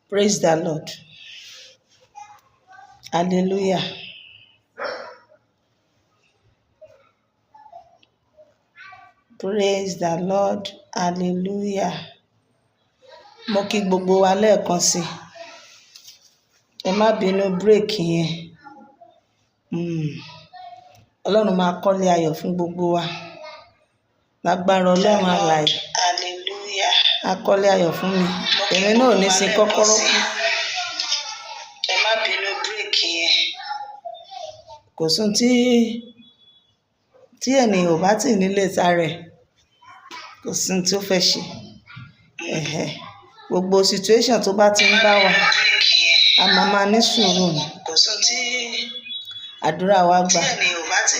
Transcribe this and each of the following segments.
Praise the Lord. Hallelujah. Praise the Lord. Hallelujah. Mo kí gbogbo wa lẹ́ẹ̀kan sí. Ẹ má bínú break yẹn. Ọlọ́run máa kọ́lé ayọ̀ fún gbogbo wa. Lágbára Ọlọ́run alààyè. Hallelujah. A kọ́lé ayọ̀ fún mi. Èmi náà ò ní sin kọ́kọ́rọ́ kú. Ẹ má bínú break yẹn. Kò sún tí ènìyàn ò bá tì nílé sáré. Kò sí tí ó fẹ́ ṣe. Gbogbo situation tó bá ti ń bá wa, a máa ní sùúrù ni. Kò sún tí Àdúrà wa gbà. ènìyàn ò bá ti.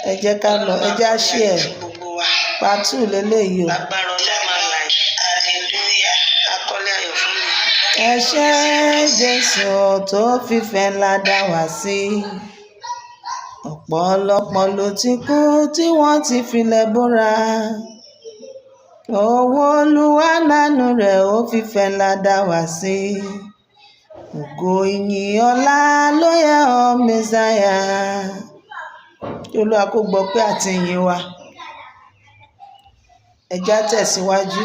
Ẹ jẹ́ ká lọ, ẹ jẹ́ á share ẹ̀. Gbogbo wa. Part 2 lélẹ́yìí o. Lágbára Ọlọ́run alààyè. Hallelujah. A kọ́lé ayọ̀ fún mi. Ẹ ṣé Jésù tó fìfẹ́ ńlá dá wa sí. Ọ̀pọ̀lọpọ̀ ló ti kú tí wọ́n ti filẹ̀ bóra. Owó Olúwa lánú rẹ̀ ó fìfẹ́ ńlá dá wa sí. Ògo ìyìn ọlá ló yẹ ọ́ Mèsáyà. Kí Olúwa kó gbọ́ pé àti ìyìn wa. Ẹ jẹ́ á tẹ̀síwájú.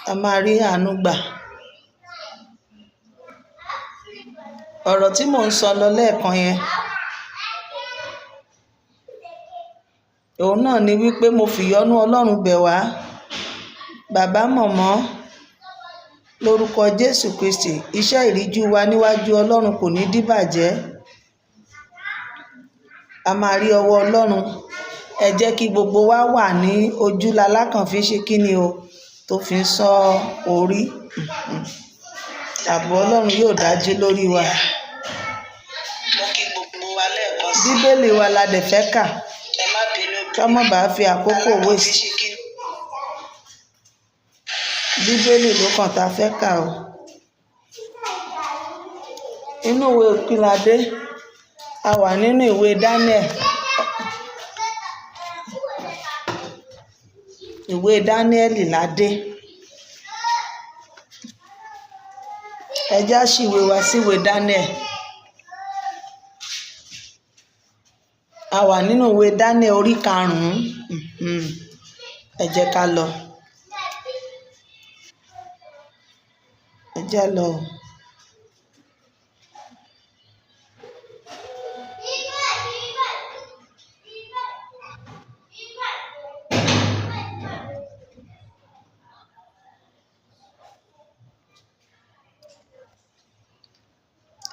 A máa rí àánú gbà. Ọ̀rọ̀ tí mò ń sọ lọ lẹ́ẹ̀kan yẹn. Òun náà ni wípé mo fìyọ́nú Ọlọ́run bẹ̀ wá. Bàbá mọ̀mọ́ lórúkọ Jésù Kristi, iṣẹ́ ìríjú wa níwájú Ọlọ́run kò ní díbàjẹ́. A máa rí ọwọ́ Ọlọ́run. Ẹ jẹ́ kí gbogbo wa wà ní ojú lalákàn fi ṣe kíni o tó fi ń sọ orí. Ààbò Ọlọ́run yóò dájú lórí wa. Mo kí gbogbo wa lẹ́ẹ̀kan sí. Bíbélì wa la dẹ̀ fẹ́ kà. Ẹ má bínú Ká má bàa fi àkókò waste. Bíbélì ló kàn tá a fẹ́ kà o. Inú ìwé Òkìládé, a wà nínú ìwé Daniel. Ìwé Dáníẹ́lì ládé. Ẹ já ṣìwé wa síwé Daniel. A wà nínú ìwé Daniel orí 5. Ẹ jẹ́ ká lọ. Ẹ jẹ́ lọ.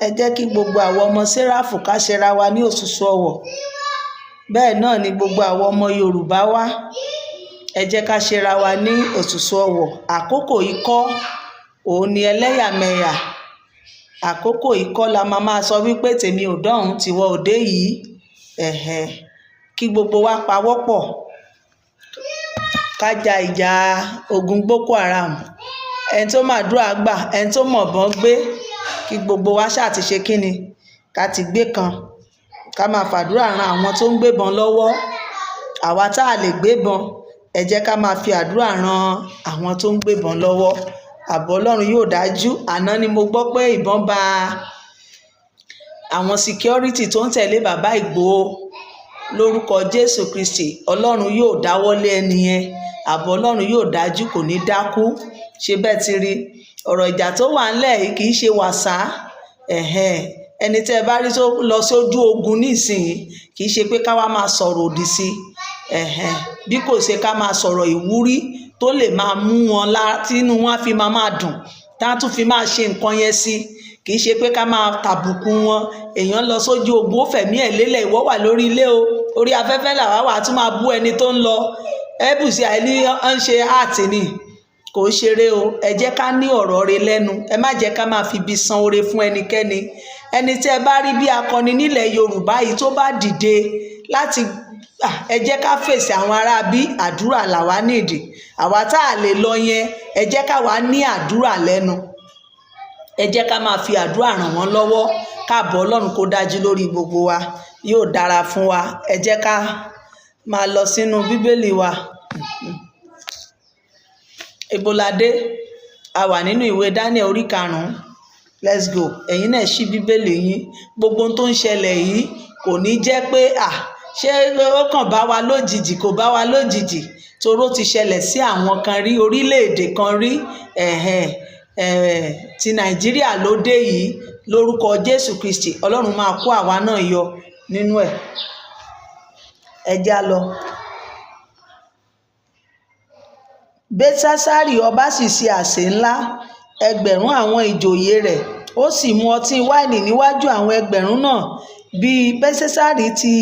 Ẹ jẹ́ kí gbogbo àwọn ọmọ Séráfù ká ṣera wa ní òṣùṣù ọwọ̀. Bẹ́ẹ̀ náà ni gbogbo àwọn ọmọ Yorùbá wa. Ẹ jẹ́ ká ṣera wa ní òṣùṣù ọwọ̀. Àkókò ikọ́ òun ni ẹlẹ́yàmẹ̀yà. Àkókò ikọ́ la máa sọ wípé tèmi ò dọ̀hún tiwọ òde yìí. Kí gbogbo wa pawọ́pọ̀. Ká ja ìjà ogun Boko Haram. Ẹni tó màdúrà gbà, ẹni tó mọ̀bọ́n gbé. Kí gbogbo wa ṣáà ti ṣe kíni, ká ti gbé kan, ká máa fàdúrà ran àwọn tó ń gbébọn lọ́wọ́. Àwa tá a lè gbébọn, ẹ jẹ́ ká máa fi àdúrà ran àwọn tó ń gbébọn lọ́wọ́. Ààbò Ọlọ́run yóò dájú. Àná ni mo gbọ́ pé ìbọn bá àwọn security tó ń tẹ̀lé bàbá Ìgbòho. Lórúkọ Jésù Kristi, Ọlọ́run yóò dáwọ́lé ẹni yẹn. Ààbò Ọlọ́run yóò dájú, kò ní dákú. Ṣé bẹ́ẹ̀ ti rí? Ọ̀rọ̀ ìjà tó wà ńlẹ̀ yìí kì í ṣe wàsá. Ẹni tẹ́ ẹ bá rí tó lọ sójú ogun nísìnyí, kì í ṣe pé ká wá máa sọ̀rọ̀ òdì sí. Bí kò ṣe ká máa sọ̀rọ̀ ìwúrí tó lè máa mú wọn tínú wọn fi máa dùn, tá tún fi máa ṣe nǹkan yẹn sí. Kì í ṣe pé ká máa tàbùkù wọn. Èèyàn lọ sójú ogun, ó fẹ̀mí ẹ̀ lélẹ̀, ìwọ wà lórí ilé o. Orí afẹ́fẹ́ làwa wà tún máa bú ẹni tó ń lọ. Ẹ́bùsì àìní ń ṣe ààtì ni. Kò ṣeré o. Ẹ jẹ́ ká ní ọ̀rọ̀ rere lẹ́nu. Ẹ má jẹ́ ká máa fi ibi san oore fún ẹnikẹ́ni. Ẹni tí ẹ bá rí bí akọni nílẹ̀ Yorùbá yìí tó bá dìde láti ẹ jẹ́ ká fèsì àwọn ará bí. Àdúrà làwa nídìí. Àwa tá a lè lọ yẹn, ẹ jẹ́ ká wá ní àdúrà lẹ́nu. ẹ jẹ́ ká máa fi àdúrà ràn wọ́n lọ́wọ́, káàbọ̀ ọlọ́run kó dájú lórí gbogbo wa, yóò dára fún wa. Ẹ jẹ́ ká máa lọ sínú bíbélì wa. Ibolade a wà nínú ìwé Daniel orí 5. Let's go. Ẹ̀yin náà ṣí bíbélì yín. Gbogbo ohun tó ń ṣẹlẹ̀ yìí kò ní jẹ́ pé ṣé ó kàn bá wa lójijì, kò bá wa lójijì, toró ti ṣẹlẹ̀ sí àwọn kan rí, orílẹ̀-èdè kan rí. Ti Nàìjíríà ló dé yìí. Lórúkọ Jésù Kristi, ọlọ́run máa kó àwa náà yọ nínú ẹ̀. Ẹ já lọ. Belsasari ọba sì ṣe àsè ńlá, ẹgbẹ̀rún àwọn ìjòyè rẹ̀, ó sì mu ọtí wáìnì níwájú àwọn ẹgbẹ̀rún náà. Bí Belsasari ti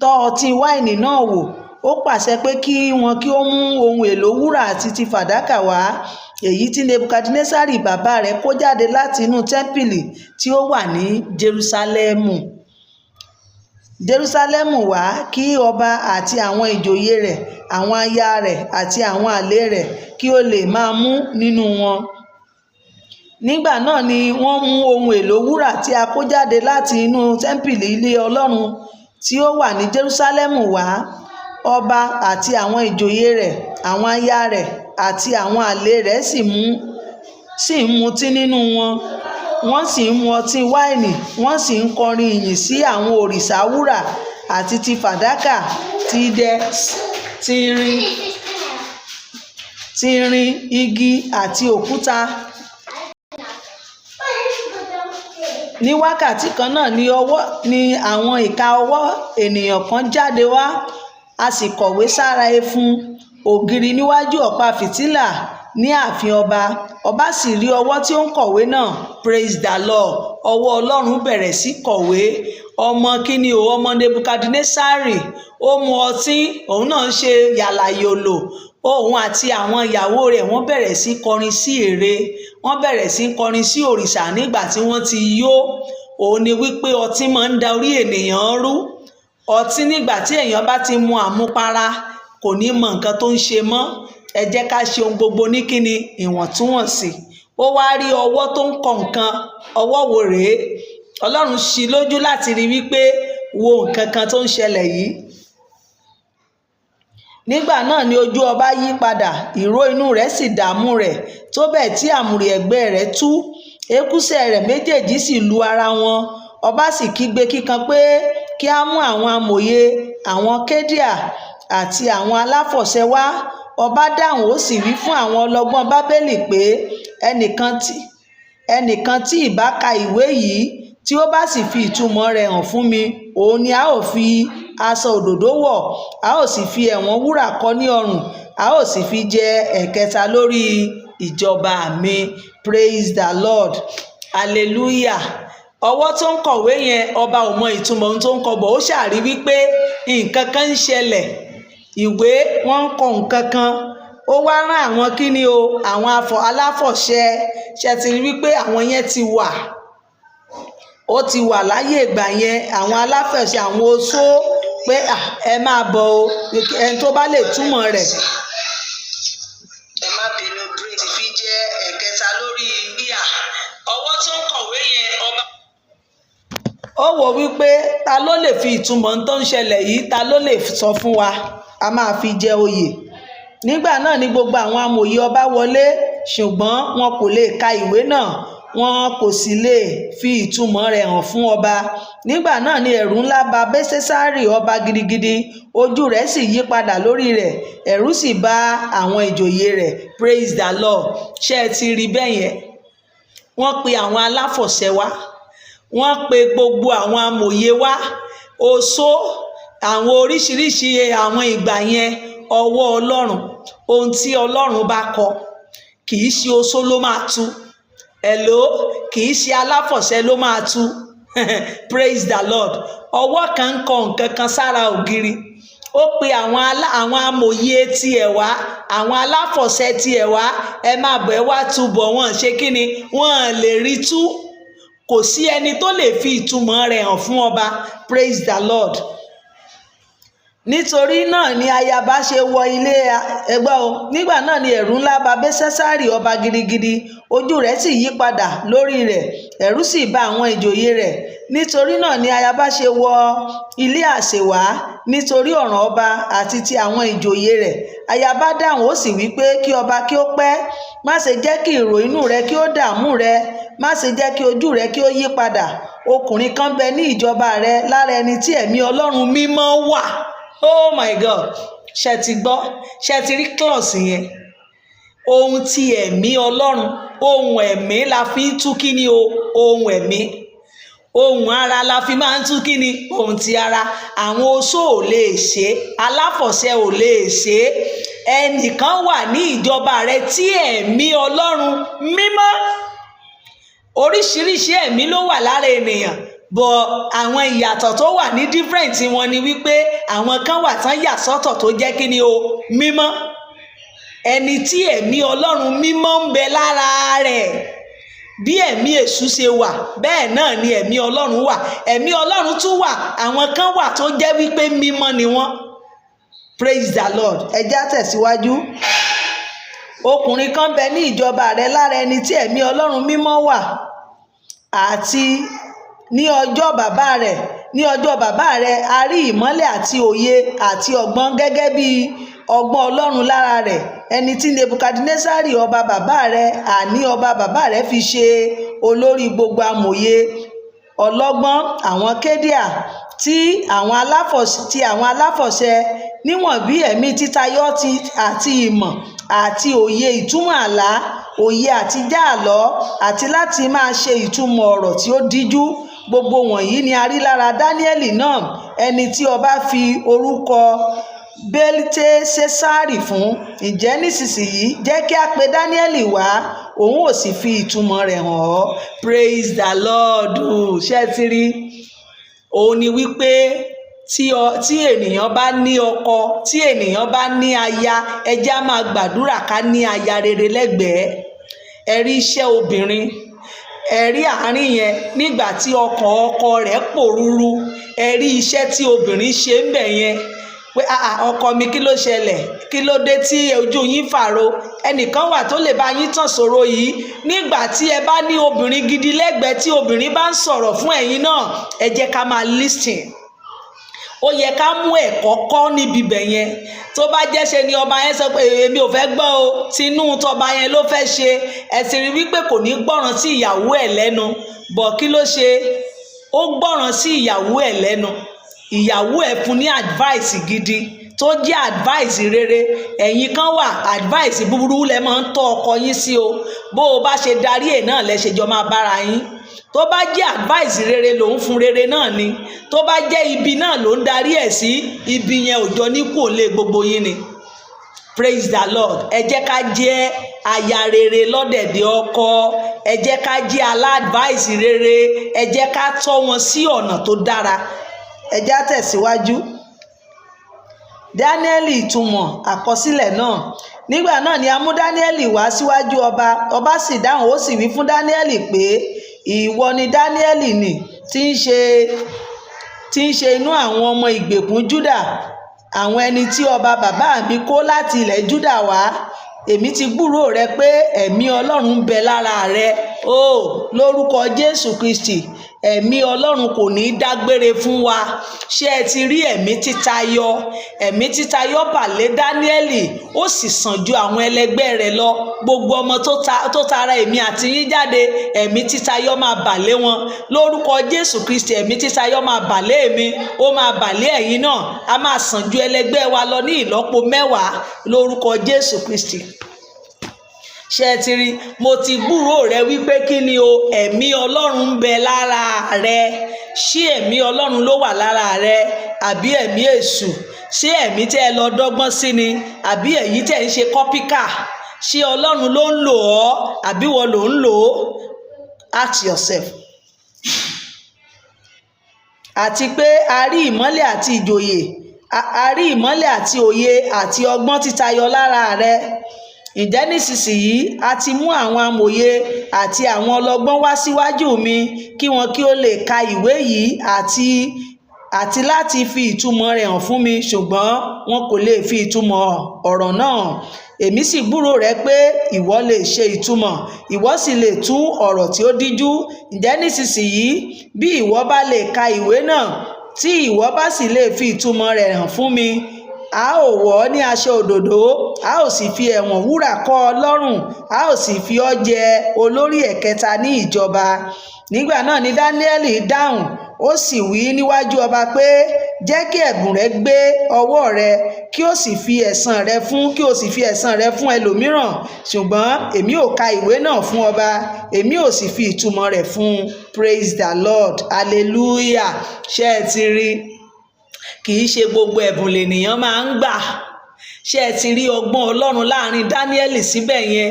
tọ́ ọtí wáìnì náà wò, ó pàṣẹ pé kí wọn kí ó mú ohun èlò wúrà àti ti fàdákà wá, èyí tí Nebukadnesari bàbá rẹ̀ kó jáde láti inú tẹ́ḿpìlì tí ó wà ní Jerúsálẹ́mù wá, kí ọba àti àwọn ìjòyè rẹ̀, àwọn aya rẹ̀ àti àwọn àlè rẹ̀ kí ó lè máa mú nínú wọn. Nígbà náà ni wọ́n mú ohun èlò wúrà tí a kó jáde láti inú tẹ́ḿpìlì ilé Ọlọ́run tí ó wà ní Jerúsálẹ́mù wá. Ọba àti àwọn ìjòyè rẹ̀, àwọn aya rẹ̀ àti àwọn àlè rẹ̀ sì ń mutí nínú wọn. Wọ́n sì ń mu ọtí wáìnì, wọ́n sì ń kọrin ìyìn sí àwọn òrìṣà wúrà àti ti fàdákà, ti idẹ, ti irin, igi àti òkúta. Ní wákàtí kan náà ni àwọn ìka ọwọ́ ènìyàn kan jáde wá, a sì kọ̀wé sára ẹfun ògiri níwájú ọ̀pá fìtílà ní ààfin ọba. Ọba sì rí ọwọ́ tí ó ń kọ̀wé náà. Praise the Lord. Ọwọ́ Ọlọ́run bẹ̀rẹ̀ sí kọ̀wé. Ọmọ kíni o? Ọmọ Nebukadnesari. Ó mu ọtí, òun náà ń ṣe yàlàyòlò. Òun àti àwọn ìyàwó rẹ̀ wọ́n bẹ̀rẹ̀ sí kọrin sí ère, wọ́n bẹ̀rẹ̀ sí kọrin sí òrìṣà nígbà tí wọ́n ti yó. Òun ni wípé ọtí máa ń da orí ènìyàn rú. Ọtí nígbà tí èèyàn bá ti mu àmupara kò ní mọ nǹkan tó ń ṣe mọ́. Ẹ jẹ́ ká ṣe ohun gbogbo ní kíni ìwọ̀ntúnwọ̀nsì. Ó wá rí ọwọ́ tó ń kọ nǹkan. Ọwọ́ wo rèé? Ọlọ́run ṣí lójú láti rí wípé wo nǹkan kan tó ń ṣẹlẹ̀ yìí. Nígbà náà ni ojú ọba yí padà, ìró inú rẹ̀ sì dààmú rẹ̀ tó bẹ́ẹ̀ tí àmùrè ẹ̀gbẹ́ rẹ̀ tú, ekúsẹ̀ rẹ̀ méjèèjì sì lu ara wọn. Ọba sì kígbe kíkan pé kí á mú àwọn amòye, àwọn kédíà àti àwọn aláfọ̀ṣẹ wá. Ọba dáhùn, ó sì wí fún àwọn ọlọ́gbọ́n Bábélì pé ẹnìkan tí ìbá ka ìwé yìí tí ó bá sì fi ìtumọ̀ rẹ̀ hàn fún mi, òun ni a ó fi aṣọ òdòdó wọ̀, a ó sì fi ẹ̀wọ̀n wúrà kọ́ ní ọrùn, a ó sì fi jẹ ẹ̀kẹta lórí ìjọba mi. Praise the Lord. Hallelujah. Ọwọ́ tó ń kọ̀wé yẹn, ọba ò mọ ìtumọ̀ ohun tó ń kọ, bọ̀ ó ṣàrí wípé nǹkan kan ń ṣẹlẹ̀. Ìwé wọ́n ń kọ nǹkan kan. Ó wá rán àwọn kíni o? Àwọn aláfọ̀ṣẹ. Ṣé ti rí wípé àwọn yẹn ti wà? Ó ti wà láyé ìgbà yẹn. Àwọn aláfọ̀ṣẹ, àwọn oṣó pé ẹ máa bọ̀ o, ẹni tó bá lè túmọ̀ rẹ̀. Ẹ má bínú, braid fi jẹ́ ẹ̀kẹta lórí bíà. Ọwọ́ tó ń kọ̀wé yẹn, ọba. Ó wò wípé ta ló lè fi ìtumọ̀ tó ń ṣẹlẹ̀ yìí, ta ló lè sọ fún wa, a máa fi jẹ oyè. Nígbà náà ni gbogbo àwọn amòye ọba wọlé, ṣùgbọ́n wọn kò lè ka ìwé náà, wọn kò sì lè fi ìtumọ̀ rẹ̀ hàn fún ọba. Nígbà náà ni ẹ̀rù ńlá bà Belsasari ọba gidigidi, ojú rẹ̀ sì yí padà lórí rẹ̀, ẹ̀rù sì bà àwọn ìjòyè rẹ̀. Praise the Lord. Ṣé ẹ ti rí bẹ́ẹ̀ yẹn? Wọ́n pe àwọn aláfọ̀ṣẹ wá, wọ́n pe gbogbo àwọn amòye wá, oṣó, àwọn oríṣiríṣi àwọn ìgbà yẹn. Ọwọ́ Ọlọ́run, ohun tí Ọlọ́run bá kọ, kì í ṣe oṣó ló máa tú. Kì í ṣe aláfọ̀ṣẹ ló máa tú. Praise the Lord. Ọwọ́ kan ń kọ nǹkan kan sára ògiri. Ó pe àwọn amòye tiẹ̀ wá, àwọn aláfọ̀ṣẹ tiẹ̀ wá, ẹ máa bọ̀, ẹ wá túbọ̀. Wọ́n ṣe kí ni? Wọ́n lè rí tú. Kò sí ẹni tó lè fi ìtumọ̀ rẹ̀ hàn fún ọba. Praise the Lord. nítorí náà ni ayaba ṣe wọ ilé ẹgbẹ́ o. Nígbà náà ni ẹ̀rù ńlá bà Belsesari ọba gidigidi, ojú rẹ̀ sì yí padà lórí rẹ̀, ẹ̀rù sì bà àwọn ìjòyè rẹ̀. Nítorí náà ni ayaba ṣe wọ ilé àsè wá nítorí ọ̀ràn ọba àti ti àwọn ìjòyè rẹ̀. Ayaba dáhùn ó sì wí pé, kí ọba kí ó pẹ́, má ṣe jẹ́ kí ìrò inú rẹ kí ó dààmú rẹ, má ṣe jẹ́ kí ojú rẹ kí ó yí padà. Ọkùnrin kan bẹ ní ìjọba rẹ lára ẹni tí ẹ̀mí Ọlọ́run mímọ́ wà. Oh my God, ṣe ti gbọ́, ṣe ti rí clause yẹn. Ohun ti ẹ̀mí Ọlọ́run, ohun ẹ̀mí la fi ń tú kíni o, ohun ẹ̀mí. Ohun ara la fi máa ń tú kíni, ohun ti ara. Àwọn oṣó ò lè ṣe, aláfọ̀ṣẹ ò lè ṣe. Ẹnìkan wà ní ìjọba rẹ tí ẹ̀mí Ọlọ́run mímọ́. Oríṣiríṣi ẹ̀mí ló wà lára ènìyàn, bọ̀ àwọn ìyàtọ̀ tó wà ní different wọn ni wípé àwọn kan wà tán yà sọ́tọ̀ tó jẹ́ kíni o, mímọ́. Ẹni tí ẹ̀mí Ọlọ́run mímọ́ ń bẹ lára rẹ̀, bí ẹ̀mí èṣù ṣe wà bẹ́ẹ̀ náà ni ẹ̀mí Ọlọ́run wà. Ẹ̀mí Ọlọ́run tún wà, àwọn kan wà tó jẹ́ wípé mímọ́ ni wọ́n. Praise the Lord. Ẹ já tẹ̀síwájú. Ọkùnrin kan bẹ ní ìjọba rẹ lára ẹni tí ẹ̀mí Ọlọ́run mímọ́ wà, àti ní ọjọ́ bàbá rẹ̀ a rí ìmọ́lẹ̀ àti òye àti ọgbọ́n gẹ́gẹ́ bí ọgbọ́n Ọlọ́run lára rẹ̀, ẹni tí Nebukadnesari ọba bàbá rẹ̀, àní ọba bàbá rẹ̀ fi ṣe olórí gbogbo amòye ọlọ́gbọ́n àwọn Kédíà tí àwọn aláfọ̀ṣẹ, níwọ̀n bí ẹ̀mí títayọ àti ìmọ̀ àti òye ìtumọ̀ àlá, òye àti jáàlọ́, àti láti máa ṣe ìtumọ̀ ọ̀rọ̀ tí ó díjú. Gbogbo wọ̀nyí ni a rí lára Dáníẹ́lì náà, ẹni tí ọba fi orúkọ Beltesesari fún. Ǹjẹ́ nísinsìnyí jẹ́ kí a pe Dáníẹ́lì wá, òun ò sì fi ìtumọ̀ rẹ̀ hàn ọ́. Praise the Lord. Ṣé ti rí? Òun ni wípé tí ènìyàn bá ní ọkọ, tí ènìyàn bá ní aya, ẹ jẹ́ á máa gbàdúrà ká ní aya rere lẹ́gbẹ̀ẹ́. Ẹ rí iṣẹ́ obìnrin, ẹ rí àárín yẹn nígbà tí ọkàn ọkọ rẹ̀ pòrúurú, ẹ rí iṣẹ́ tí obìnrin ṣe ń bẹ̀ yẹn pé ọkọ mi kí ló ṣẹlẹ̀, kí ló dé tí ojú yín fàro. Ẹnìkan wà tó lè bá yín tàn sọ̀rọ̀ yìí. Nígbà tí ẹ bá ní obìnrin gidi lẹ́gbẹ̀ẹ́, tí obìnrin bá ń sọ̀rọ̀ fún ẹ̀yin náà, ẹ jẹ́ ká máa listen. Ó yẹ ká mú ẹ̀kọ́ kọ́ níbi bẹ̀ yẹn. Tó bá jẹ́ ṣe ni ọba yẹn sọ pé èmi ò fẹ́ gbọ́ o, tinú tọba yẹn ló fẹ́ ṣe, ẹ sì rí wípé kò ní gbọ́ràn sí ìyàwó ẹ̀ lẹ́nu. Bọ̀ kí ló ṣe? Ó gbọ́ràn sí ìyàwó ẹ̀ lẹ́nu. Ìyàwó ẹ̀ fún ní advice gidi tó jẹ́ advice rere. Ẹ̀yin kan wà, advice búburú lẹ máa ń tọ́ ọkọ yín sí o. Bó o bá ṣe darí ẹ̀ náà lẹ ṣe jọ máa bára yín. Tó bá jẹ́ advice rere lòun fún rere náà ni. Tó bá jẹ́ ibi náà ló ń darí ẹ̀ sí, ibi yẹn ò jọ ní kò lè gbogbo yín ni. Praise the Lord. Ẹ jẹ́ ká jẹ́ aya rere lọ́dẹ̀dẹ̀ ọkọ. Ẹ jẹ́ ká jẹ́ aládvice rere. Ẹ jẹ́ ká tọ́ wọn sí ọ̀nà tó dára. Ẹ já tẹ̀síwájú. Dáníẹ́lì ìtumọ̀ àkọsílẹ̀ náà. Nígbà náà ni a mú Dáníẹ́lì wá síwájú ọba. Ọba sì dáhùn ó sì wí fún Dáníẹ́lì pé, ìwọ ni Dáníẹ́lì nì, tí ń ṣe inú àwọn ọmọ ìgbèkùn Júdà, àwọn ẹni tí ọba bàbá mi kó láti ilẹ̀ Júdà wá. Èmi ti gbúròó rẹ pé ẹ̀mí Ọlọ́run ń bẹ lára rẹ. Lórúkọ Jésù Kristi, ẹ̀mí Ọlọ́run kò ní í dágbére fún wa. Ṣé ẹ ti rí ẹ̀mí títayọ? Ẹ̀mí títayọ bà lé Dáníẹ́lì, ó sì sàn ju àwọn ẹlẹgbẹ́ rẹ̀ lọ. Gbogbo ọmọ tó tara èmi àti yín jáde, ẹ̀mí títayọ máa bà lé wọn. Lórúkọ Jésù Kristi, ẹ̀mí títayọ máa bà lé èmi, ó máa bà lé ẹ̀yin náà. A máa sàn ju ẹlẹgbẹ́ wa lọ ní ìlọ́po 10 lórúkọ Jésù Kristi. Ṣé ẹ ti rí? Mo ti gbúròó rẹ wípé kí ni o, ẹ̀mí Ọlọ́run ń bẹ lára rẹ. Ṣé ẹ̀mí Ọlọ́run ló wà lára rẹ, àbí ẹ̀mí èṣù? Ṣé ẹ̀mí tẹ́ ẹ lọ dọ́gbọ́n sí ni, àbí èyí tẹ́ ń ṣe kọ́píkà? Ṣé Ọlọ́run ló ń lò ọ́, àbí wọ́n ló ń lò ó? Ask yourself. Àti pé a rí ìmọ́lẹ̀ àti ìjòyè, a rí ìmọ́lẹ̀ àti òye àti ọgbọ́n títayọ lára rẹ. Ǹjẹ́ nísinsìnyí a ti mú àwọn amòye àti àwọn ọlọ́gbọ́n wá síwájú mi, kí wọn kí ó lè ka ìwé yìí àti láti fi ìtumọ̀ rẹ̀ hàn fún mi, ṣùgbọ́n wọn kò lè fi ìtumọ̀ ọ̀rọ̀ náà hàn. Èmi sì gbúròó rẹ̀ pé ìwọ lè ṣe ìtumọ̀, ìwọ sì lè tú ọ̀rọ̀ tí ó díjú. Ǹjẹ́ nísinsìnyí bí ìwọ bá lè ka ìwé náà, tí ìwọ bá sì lè fi ìtumọ̀ rẹ̀ hàn fún mi, a ó wọ̀ ọ́ ní aṣọ òdòdó, a ó sì fi ẹ̀wọ̀n wúrà kọ́ ọ lọ́rùn, a ó sì fi ọ́ jẹ olórí ẹ̀kẹta ní ìjọba. Nígbà náà ni Dáníẹ́lì dáhùn, ó sì wí níwájú ọba pé, jẹ́ kí ẹ̀bùn rẹ gbé ọwọ́ rẹ, kí o sì fi ẹ̀san rẹ fún ẹlòmíràn, ṣùgbọ́n èmi ò ka ìwé náà fún ọba, èmi ò sì fi ìtumọ̀ rẹ̀ fún un. Praise the Lord, hallelujah. Ṣé ẹ ti rí? Kì í ṣe gbogbo ẹ̀bùn lènìyàn máa ń gbà. Ṣé ẹ ti rí ọgbọ́n Ọlọ́run láàrin Dáníẹ́lì síbẹ̀ yẹn?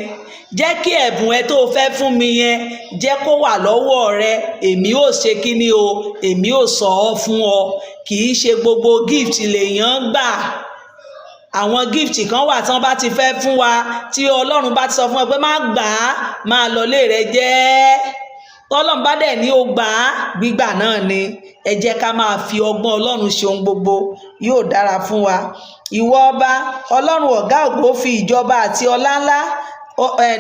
Jẹ́ kí ẹ̀bùn ẹ tó fẹ́ fún mi yẹn jẹ́ kó wà lọ́wọ́ rẹ, èmi ò ṣe kíni o, èmi ò sọ ọ́ fún ọ. Kì í ṣe gbogbo gift lèèyàn gbà. Àwọn gift kan wà tí wọ́n bá ti fẹ́ fún wa, tí Ọlọ́run bá ti sọ fún ọ pé má gbà á, máa lọ lé rẹ jẹ́. Tọ́lọ́run bá dẹ̀ ní o gbà á, gbígbà náà ni. Ẹ jẹ́ ká máa fi ọgbọ́n Ọlọ́run ṣe ohun gbogbo, yóò dára fún wa. Ìwọ ọba, Ọlọ́run ọ̀gá ògo fi ìjọba àti ọlá ńlá,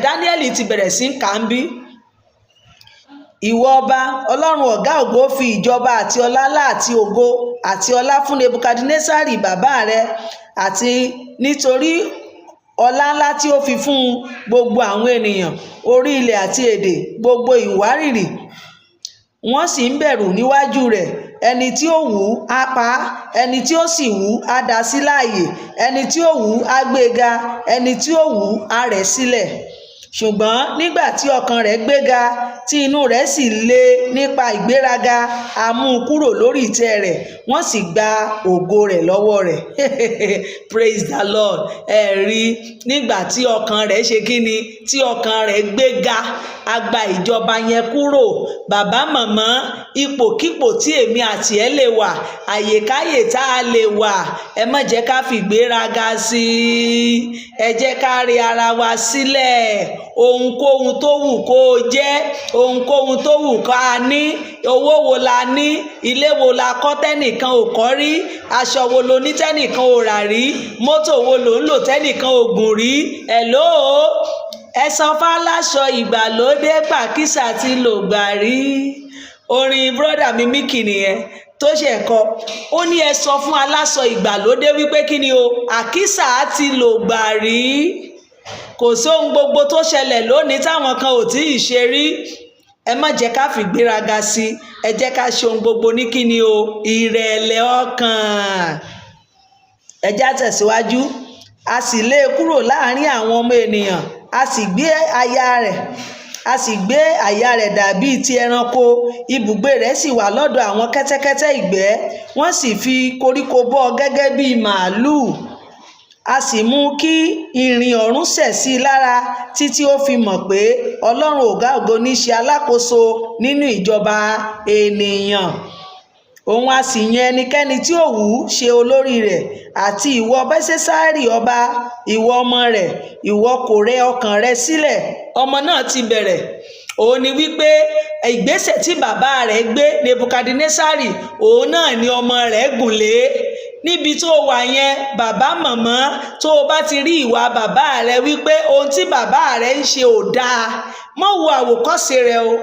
Dáníẹ́lì ti bẹ̀rẹ̀ sí kà ń bí. Ìwọ ọba, Ọlọ́run ọ̀gá ògo fi ìjọba àti ọlá ńlá àti ògo àti ọlá fún Nebukadnesari bàbá rẹ, àti nítorí ọlá ńlá tí ó fi fún gbogbo àwọn ènìyàn orí ilẹ̀ àti èdè gbogbo ìwárìrì, wọ́n sì ń bẹ̀rù níwájú rẹ̀. Ẹni tí ó wù ú á pa á, ẹni tí ó sì wù ú á dá sí láàyè, ẹni tí ó wù ú á gbéga, ẹni tí ó wù ú á rẹ̀ sílẹ̀. Ṣùgbọ́n nígbà tí ọkàn rẹ̀ gbéga, tí inú rẹ̀ sì le nípa ìgbéraga, a mú un kúrò lórí ìtẹ́ rẹ̀, wọ́n sì gba ògo rẹ̀ lọ́wọ́ rẹ̀. Praise the Lord. Ẹ rí, nígbà tí ọkàn rẹ̀ ṣe kíni, tí ọkàn rẹ̀ gbéga, a gba ìjọba yẹn kúrò. Bàbá màmá, ipòkípò tí èmi àti ẹ lè wà, àyèkáyè tá a lè wà, ẹ má jẹ́ ká fi ìgbéraga sí i. Ẹ jẹ́ ká rí ara wa sílẹ̀. Ohunkóhun tó wù kó o jẹ́, ohunkóhun tó wù ká ní, owó wo la ní, ilé wo la kọ́ tẹ́nìkan ò kọ́ rí, aṣọ wo lo ní tẹ́nìkan ò rà rí, mọ́tò wo ló ń lò tẹ́nìkan ò gùn rí. Hello, ẹ sọ fáláṣọ ìgbàlódé pàkísà ti lò gbà rí. Orin brọ́dà mi Míkì nìyẹn tó ṣe ẹ̀kọ́. Ó ní ẹ sọ fún aláṣọ ìgbàlódé wípé kí ni o, àkísà ti lò gbà rí. Kò sóhun gbogbo tó ṣẹlẹ̀ lónìí táwọn kan ò tí ì ṣe rí. Ẹ má jẹ́ ká fi ìgbéraga sí i. Ẹ jẹ́ ká ṣe ohun gbogbo ní kí ni o, ìrẹ̀lẹ̀ ọkàn. Ẹ já tẹ̀síwájú. A sì lé e kúrò láàrin àwọn ọmọ ènìyàn, a sì gbé àyà rẹ̀ dàbí ti ẹranko, ibùgbé rẹ̀ sì wà lọ́dọ̀ àwọn kẹ́tẹ́kẹ́tẹ́ ìgbẹ́, wọ́n sì fi koríko bọ́ gẹ́gẹ́ bí màálùú. A sì mú kí ìrìn ọ̀run sẹ̀ sí i lára, títí ó fi mọ̀ pé Ọlọ́run ọ̀gá ògo ní ṣe alákòóso nínú ìjọba ènìyàn. Òun a sì yan ẹnikẹ́ni tí ó wù ú ṣe olórí rẹ̀. Àti ìwọ Bẹ́sẹ̀sáárì ọba, ìwọ ọmọ rẹ̀, ìwọ kò rẹ ọkàn rẹ sílẹ̀. Ọmọ náà ti bẹ̀rẹ̀. Òun ni wípé ìgbésẹ̀ tí bàbá rẹ̀ gbé, Nebukadnesari, òun náà ni ọmọ rẹ̀ gùn lé. Níbi tó wà yẹn, bàbá màmá, tó o bá ti rí ìwà bàbá rẹ wípé ohun tí bàbá rẹ ń ṣe ò dáa, mọ́ wo àwòkọ́ṣe rẹ o,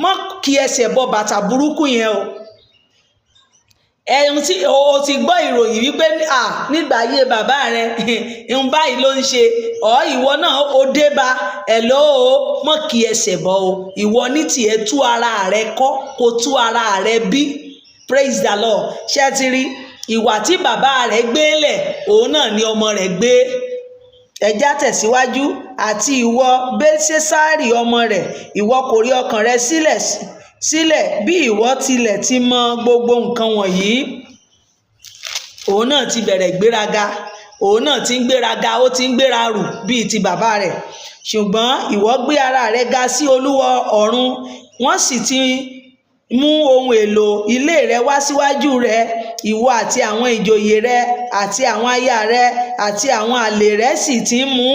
mọ́ kí ẹsẹ̀ bọ bàtà burúkú yẹn o. Ẹ̀hún tí o ti gbọ́ ìròyìn wípé nígbà ayé bàbá rẹ ń báyìí ló ń ṣe, ìwọ náà ó dé bá ẹ̀ lọ́wọ́, mọ́ kí ẹsẹ̀ bọ o. Ìwọ ní tiẹ̀ tú ara rẹ kọ́, kó tú ara rẹ bí. Praise the Lord. Ṣé ti rí? Ìwà tí bàbá rẹ̀ gbé lẹ̀, òun náà ni ọmọ rẹ̀ gbé. Ẹ já tẹ̀síwájú. Àti ìwọ Bẹ́sẹ̀sáárì ọmọ rẹ̀, ìwọ kò rí ọkàn rẹ sílẹ̀ bí ìwọ tilẹ̀ ti mọ gbogbo nǹkan wọ̀nyí. Òun náà ti bẹ̀rẹ̀ ìgbéraga, òun náà ti ń gbéraga, ó ti ń gbéra rù bíi ti bàbá rẹ̀. Ṣùgbọ́n ìwọ gbé ara rẹ ga sí Olúwa ọ̀run, wọ́n sì ti mú ohun èlò ilé rẹ wá síwájú rẹ. Ìwọ àti àwọn ìjòyè rẹ àti àwọn aya rẹ àti àwọn àlè rẹ sì ti ń mú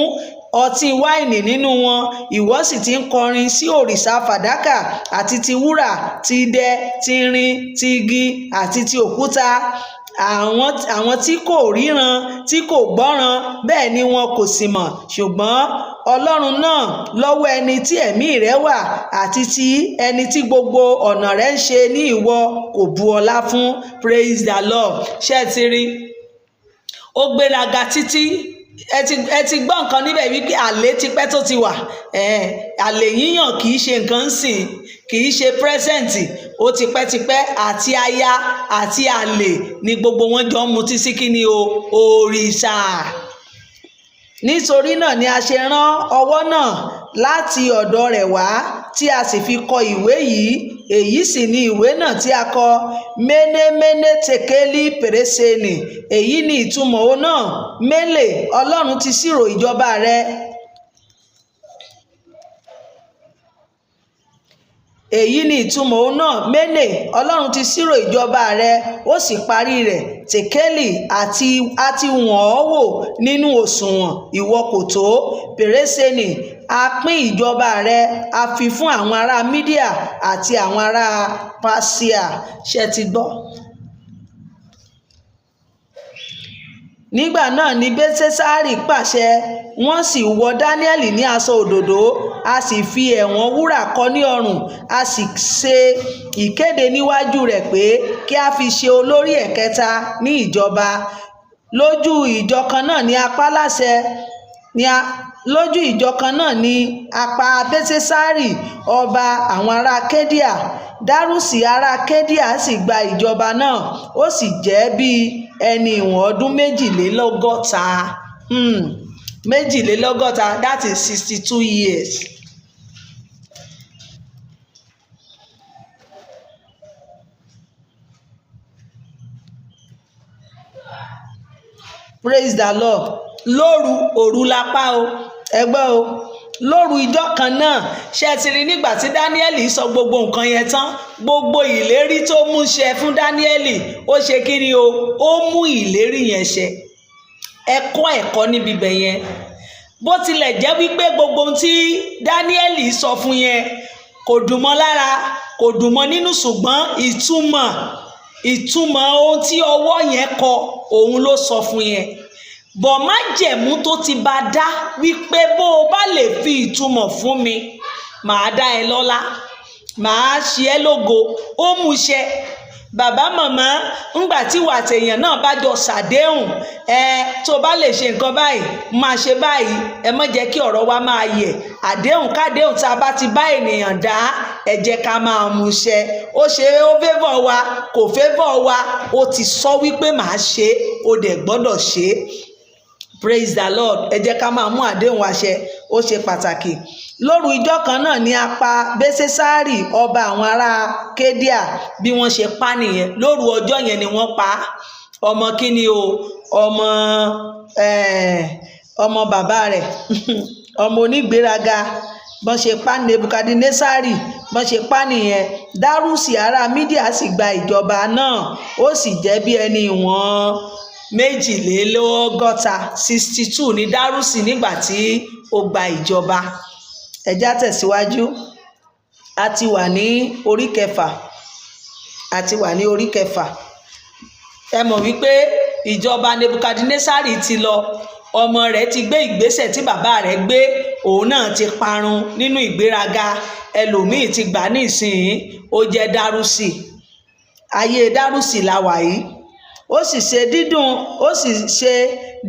ọtí wáìnì nínú wọn, ìwọ sì ti ń kọrin sí òrìṣà fàdákà àti ti wúrà, ti idẹ, ti irin, ti igi àti ti òkúta. Àwọn tí kò ríran, tí kò gbọ́ràn, bẹ́ẹ̀ ni wọn kò sì mọ̀, ṣùgbọ́n Ọlọ́run náà lọ́wọ́ ẹni tí ẹ̀mí rẹ̀ wà àti ti ẹni tí gbogbo ọ̀nà rẹ̀ ń ṣe ní ìwọ kò bu ọlá fún. Praise the Lord. Ṣé ẹ ti rí? Ó gbéraga títí. Ẹ ti gbọ́ nǹkan níbẹ̀ wípé àlè tipẹ́ tó ti wà. Àlè yíyàn kì í ṣe nǹkan sìn, kì í ṣe pírẹ́sẹ̀ǹtì, ó tipẹ́tipẹ́. Àti aya àti àlè ni gbogbo wọn jọ ń mutí sí kíni o, òrìṣà. Nítorí náà ni a ṣe rán ọwọ́ náà láti ọ̀dọ̀ rẹ̀ wá, tí a sì fi kọ ìwé yìí. Èyí sì ni ìwé náà tí a kọ: Ménéméné Tekeli Pèrésènì. Èyí ni ìtumọ̀ òun náà: Mélè, Ọlọ́run ti ṣírò ìjọba rẹ. Èyí ni ìtumọ̀ òun náà: Ménè, Ọlọ́run ti ṣírò ìjọba rẹ, ó sì parí rẹ̀. Tekeli, àti wọ̀n ọ́ wò nínú òṣùwọ̀n, ìwọ kò tó. Pèrésènì, a pín ìjọba rẹ, a fi fún àwọn ará Mídíà àti àwọn ará Páṣíà. Ṣé ti gbọ́? Nígbà náà ni Belsesari pàṣẹ, wọ́n sì wọ Dáníẹ́lì ní aṣọ òdòdó, a sì fi ẹ̀wọ̀n wúrà kọ́ ní ọrùn, a sì ṣe ìkéde níwájú rẹ̀ pé kí a fi ṣe olórí ẹ̀kẹta ní ìjọba. Lójú ìjọ kan náà ni a pa Belsesari ọba àwọn ará Kédíà. Dárùsì ará Kédíà sì gba ìjọba náà, ó sì jẹ́ bí ẹni ìwọ̀n ọdún 62, that is 62 years. Praise the Lord. Òru lápá o, ẹgbẹ́ o. Lóru ìjọ kan náà, ṣe ti rí nígbà tí Dáníẹ́lì sọ gbogbo nǹkan yẹn tán, gbogbo ìlérí tó mú ṣẹ fún Dáníẹ́lì, ó ṣe kí ni o, ó mú ìlérí yẹn ṣẹ. Ẹ̀kọ́ níbi bẹ̀ yẹn. Bó tilẹ̀ jẹ́ wípé gbogbo ohun tí Dáníẹ́lì sọ fún yẹn kò dùn mọ́ lára, kò dùn mọ́ nínú, ṣùgbọ́n ìtumọ̀ ohun tí ọwọ́ yẹn kọ òun ló sọ fún yẹn. Bọ̀ májẹ̀mú tó ti bá dá wípé bó o bá lè fi ìtumọ̀ fún mi, màá dá ẹ lọ́lá, màá ṣe ẹ́ lógo, ó mú ṣẹ. Bàbá màmá, ńgbà tí wà tèèyàn náà bá jọ ṣàdéhùn, tó bá lè ṣe nǹkan báyìí, máa ṣe báyìí, ẹ má jẹ́ kí ọ̀rọ̀ wa máa yẹ̀. Àdéhùn kádéhùn tá a bá ti bá ènìyàn dá, ẹ jẹ́ ká máa mú ṣẹ. Ó ṣe ó fẹ́vọ̀ wa, kò fẹ́vọ̀ wa, ó ti sọ wípé màá ṣe, ó dẹ̀ gbọ́dọ̀ ṣe. Praise the Lord. Ẹ jẹ́ ká máa mú àdéhùn wa ṣẹ, ó ṣe pàtàkì. Lóru ìjọ kan náà ni a pa Belsesari ọba àwọn ará Kédíà. Bí wọ́n ṣe pa nìyẹn. Lóru ọjọ́ yẹn ni wọ́n pa. Ọmọ kíni o, ọmọ bàbá rẹ̀ ọmọ onígbéraga. Bọ́n ṣe pa Nebukadnesari, bọ́n ṣe pa nìyẹn. Dárùsì ará Mídíà sì gba ìjọba náà, ó sì jẹ́ bí ẹni ìwọ̀n 62 ní Dárùsì nígbà tí ó gba ìjọba. Ẹ já tẹ̀síwájú. A ti wà ní orí kẹfà. Ẹ mọ̀ wípé ìjọba Nebukadnesari ti lọ, ọmọ rẹ̀ ti gbé ìgbésẹ̀ tí bàbá rẹ̀ gbé, òun náà ti parun nínú ìgbéraga. Ẹlòmíì ti gbà ní ìsìn, ó jẹ́ Dárùsì. Ayé Dárùsì la wà yìí. Ó sì ṣe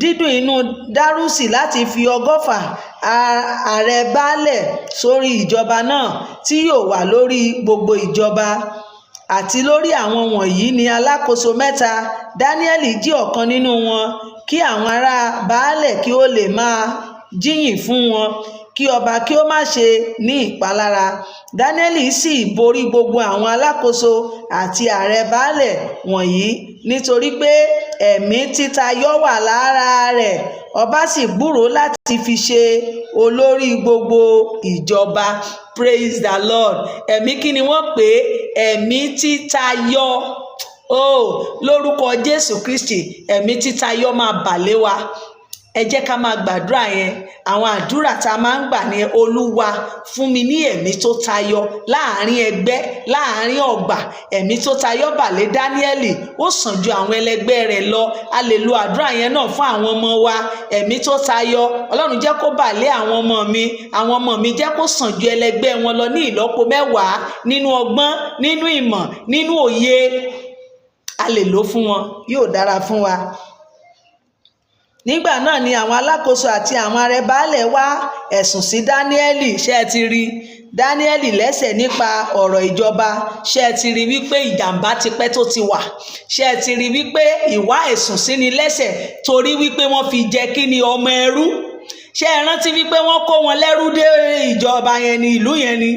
dídùn inú Dárùsì láti fi 100 ààrẹ baálẹ̀ sórí ìjọba náà, tí yóò wà lórí gbogbo ìjọba. Àti lórí àwọn wọ̀nyí ni alákòóso 3. Dáníẹ́lì jẹ́ ọ̀kan nínú wọn, kí àwọn ará baálẹ̀ kí ó lè máa jíyìn fún wọn, kí ọba kí ó má ṣe ní ìpalára. Dáníẹ́lì sì borí gbogbo àwọn alákòóso àti ààrẹ baálẹ̀ wọ̀nyí, nítorí pé ẹ̀mí títayọ wà lára rẹ̀. Ọba sì gbúròó láti fi ṣe olórí gbogbo ìjọba. Praise the Lord. Ẹ̀mí kí ni wọ́n pè é? Ẹ̀mí títayọ. Lórúkọ Jésù Kristi, ẹ̀mí títayọ máa bà lé wa. ẹ jẹ́ ká máa gbàdúrà yẹn. Àwọn àdúrà tá a máa ń gbà ní Olúwa fún mi ní ẹ̀mí tó tayọ láàrin ẹgbẹ́, láàrin ọgbà. Ẹ̀mí tó tayọ bà lé Dáníẹ́lì, ó sàn ju àwọn ẹlẹgbẹ́ rẹ̀ lọ. A lè lo àdúrà yẹn náà fún àwọn ọmọ wa. Ẹ̀mí tó tayọ, Ọlọ́run jẹ́ kó bà lé àwọn ọmọ mi. Àwọn ọmọ mi jẹ́ kó sàn ju ẹlẹgbẹ́ wọn lọ ní ìlọ́po 10 nínú ọgbọ́n, nínú ìmọ̀, nínú òye. A lè lò fún wọn, yóò dára fún wa. Nígbà náà ni àwọn alákòóso àti àwọn arẹ baálẹ̀ wá ẹ̀sùn sí Dáníẹ́lì. Ṣé ẹ ti rí Dáníẹ́lì lẹ́sẹ̀ nípa ọ̀rọ̀ ìjọba? Ṣé ẹ ti rí wípé ìjàmbá ti pẹ́ tó ti wà? Ṣé ẹ ti rí wípé ìwá ẹ̀sùn sí ni lẹ́sẹ̀ torí wípé wọ́n fi jẹ kí ni ọmọ ẹrú? Ṣé ẹ rántí wípé wọ́n kó wọn lẹ́rú dé ìjọba yẹn ni, ìlú yẹn ni?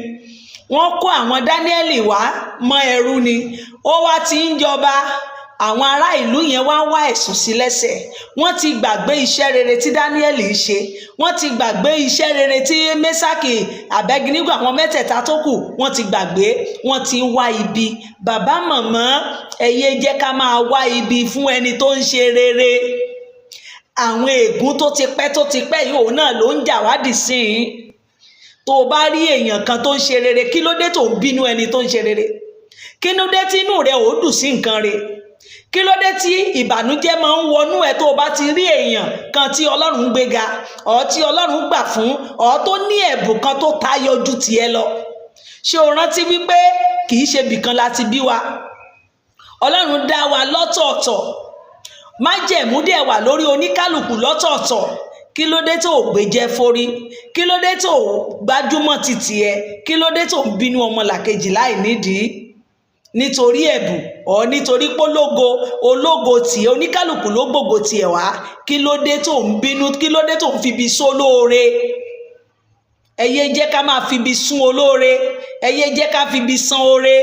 Wọ́n kó àwọn Dáníẹ́lì wá mọ́ ẹrú ni. Ó wá ti ń jọba, àwọn ará ìlú yẹn wá ẹ̀sùn sí lẹ́sẹ̀. Wọ́n ti gbàgbé iṣẹ́ rere tí Dáníẹ́lì ń ṣe. Wọ́n ti gbàgbé iṣẹ́ rere tí Méṣákì, Àbẹ́dínígò, àwọn mẹ́tẹ̀ẹ̀ta tó kù, wọ́n ti gbàgbé. Wọ́n ti ń wá ibi. Bàbá màmá, ẹ yé jẹ́ ká máa wá ibi fún ẹni tó ń ṣe rere. Àwọn ègún tó ti pẹ́ yìí òun náà ló ń jà wádìí sí i. Tó o bá rí èèyàn kan tó ń ṣe rere, kí ló dé tó ń bínú ẹni tó ń ṣe rere? Kí ló dé tí inú rẹ ò dùn sí nǹkan rere? Kí ló dé tí ìbànújẹ́ máa ń wọnú ẹ tó o bá ti rí èèyàn kan tí Ọlọ́run gbéga, ọ̀ tí Ọlọ́run gbà fún, ọ̀ tó ní ẹ̀bùn kan tó tayọ ju tiẹ̀ lọ? Ṣé o rántí wípé kì í ṣe bìkan láti bí wa? Ọlọ́run dá wa lọ́tọ̀ọ̀tọ̀. Májẹ̀mú dẹ̀ wà lórí oníkálùkù lọ́tọ̀ọ̀tọ̀. Kí ló dé tó gbé jẹ́ forí? Kí ló dé tó gbájúmọ́ títì ẹ? Kí ló dé tó ń bínú ọmọlàkejì láì nídìí? Nítorí ẹ̀bùn ọ̀ nítorí pólógo ológo tí oníkálùkù ló gbògo tiẹ̀ wá. Kí ló dé tó ń bínú? Kí ló dé tó ń fibi sólóore? Ẹ yé jẹ́ ká máa fibi sún olóore. Ẹ yé jẹ́ ká fibi san oore.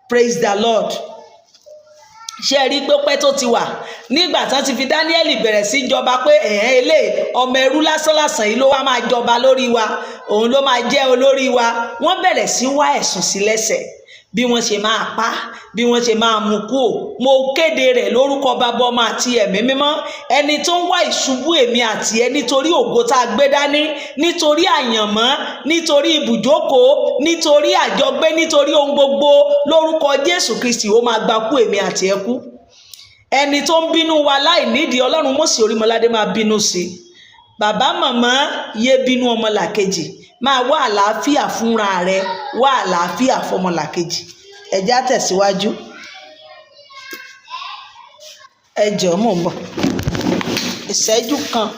Praise the Lord. Ṣé ẹ rí pé pẹ́ tó ti wà nígbà tán ti fi Dáníẹ́lì bẹ̀rẹ̀ sí jọba pé eléyìí ọmọ ẹrú lásánlàsàn yìí ló wá máa jọba lórí wa, òun ló máa jẹ́ olórí wa. Wọ́n bẹ̀rẹ̀ sí wá ẹ̀sùn sí lẹ́sẹ̀ bí wọ́n ṣe máa pa, bí wọ́n ṣe máa mú kú. Mo kéde rẹ̀ lórúkọ Baba, Ọmọ àti Ẹ̀mí Mímọ́. Ẹni tó ń wá ìṣubú èmi àti ẹ nítorí ògo tá a gbé dání, nítorí àyànmọ́, nítorí ibùjókòó, nítorí àjọgbé, nítorí ohun gbogbo, lórúkọ Jésù Kristi ó máa gba kú èmi àti ẹ kú. Ẹni tó ń bínú wa láì nídìí, Ọlọ́run Mósè Orímọládé máa bínú sí i. Bàbá màmá, yé bínú ọmọlàkejì. Máa wá àlàáfíà fúnra rẹ, wá àlàáfíà fọmọlàkejì. Ẹ jẹ́ á tẹ̀síwájú. Ẹ jọ̀ọ́ mò ń bọ̀. Ìṣẹ́jú kan.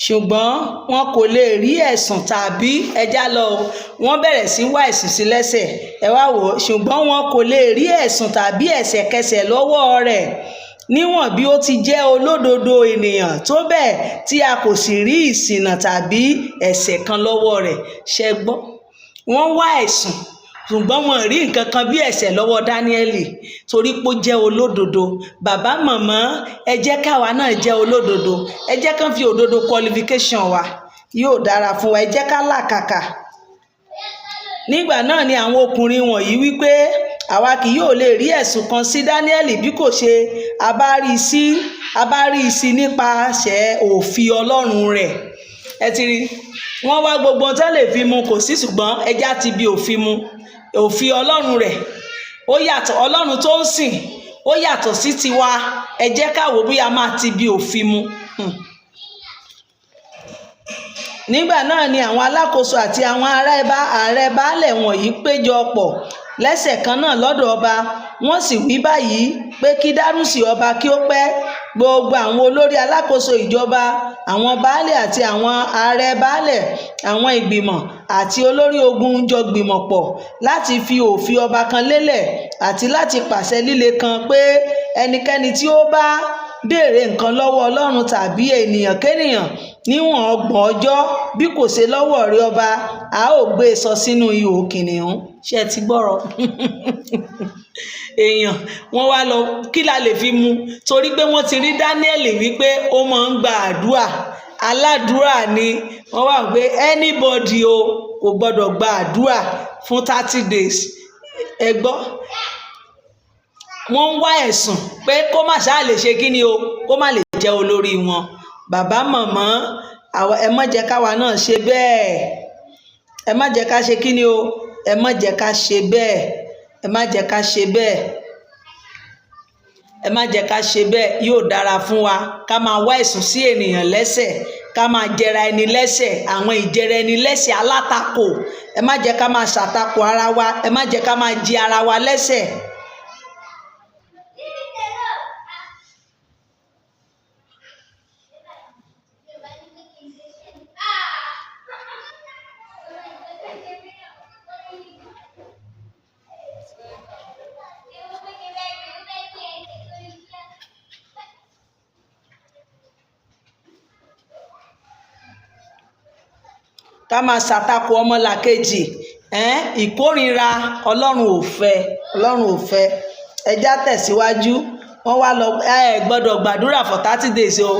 Ṣùgbọ́n wọn kò lè rí ẹ̀sùn tàbí ẹjá lọ. Wọ́n bẹ̀rẹ̀ sí wá ẹ̀sùn sí lẹ́sẹ̀. Ẹ wá wò ó. Ṣùgbọ́n wọn kò lè rí ẹ̀sùn tàbí ẹ̀ṣẹ̀kẹsẹ̀ lọ́wọ́ rẹ̀, níwọ̀n bí ó ti jẹ́ olódodo ènìyàn tó bẹ́ẹ̀ tí a kò sì rí ìṣìnà tàbí ẹ̀ṣẹ̀ kan lọ́wọ́ rẹ̀. Ṣé gbọ́? Wọ́n wá ẹ̀sùn ṣùgbọ́n wọn rí nǹkan kan bí ẹ̀ṣẹ̀ lọ́wọ́ Dáníẹ́lì torí pé ó jẹ́ olódodo. Bàbá màmá, ẹ jẹ́ káwa náà jẹ́ olódodo. Ẹ jẹ́ kán fi òdodo qualification wa, yóò dára fún wa. Ẹ jẹ́ ká làkàkà. Nígbà náà ni àwọn ọkùnrin wọ̀nyí wípé àwa kì yóò lè rí ẹ̀sùn kan sí Dáníẹ́lì bí kò ṣe a bá rí i sí nípasẹ̀ òfin Ọlọ́run rẹ̀. Ẹ ti rí, wọ́n wá gbogbo ohun tó lè fi mu, kò sí, ṣùgbọ́n ẹja ti bi òfin mu. Òfin Ọlọ́run rẹ̀ ó yàtọ̀. Ọlọ́run tó ń sìn ó yàtọ̀ sí tiwa. Ẹ jẹ́ ká wò bóyá máa ti bi òfin mu. Nígbà náà ni àwọn alákòóso àti àwọn ààrẹ baálẹ̀ wọ̀nyí péjọ pọ̀ lẹ́sẹ̀ kan náà lọ́dọ̀ ọba. Wọ́n sì wí báyìí pé kí Dárúsì ọba kí ó pẹ́ gbogbo àwọn olórí alákòóso ìjọba, àwọn baálẹ̀ àti àwọn ààrẹ baálẹ̀, àwọn ìgbìmọ̀ àti olórí ogun jọ gbìmọ̀ pọ̀ láti fi òfin ọba kan lélẹ̀ àti láti pàṣẹ líle kan pé ẹnikẹ́ni tí ó bá béèrè nǹkan lọ́wọ́ Ọlọ́run tàbí ènìyàn kénìyàn níwọ̀n 30 ọjọ́ bí kò ṣe lọ́wọ́ rẹ̀ ọba, a ó gbé e sọ sínú ihò kìnìún. Ṣé ẹ ti gbọ́rọ̀? Èèyàn wọ́n wá lọ, kí la lè fi mú? Torí pé wọ́n ti rí Dáníẹ́lì wípé ó máa ń gba àdúrà, aládùúrà ni. Wọ́n wá pé anybody o kò gbọ́dọ̀ gba àdúrà fún 30 days. Ẹ gbọ́, wọ́n ń wá ẹ̀sùn pé kó má ṣáà lè ṣe kíni o, kó má lè jẹ́ olórí wọn. Bàbá màmá, ẹ má jẹ́ káwa náà ṣe bẹ́ẹ̀. Ẹ má jẹ́ ká ṣe kíni o, ẹ má jẹ́ ká ṣe bẹ́ẹ̀. Ẹ má jẹ́ ká ṣe bẹ́ẹ̀. Ẹ má jẹ́ ká ṣe bẹ́ẹ̀. Yóò dára fún wa ká máa wá ẹ̀sùn sí ènìyàn lẹ́sẹ̀, ká máa jẹra ẹni lẹ́sẹ̀, àwọn ìjẹra ẹni lẹ́sẹ̀ alátakò. Ẹ má jẹ́ ká máa ṣàtakò ara wa, ẹ má jẹ́ ká máa jẹ ara wa lẹ́sẹ̀. Ká máa ṣàtakò ọmọlàkejì, ìkórìíra, Ọlọ́run ò fẹ́, Ọlọ́run ò fẹ́. Ẹjá tẹ̀síwájú. Wọ́n wá lọ, gbọ́dọ̀ gbàdúrà for 30 days o.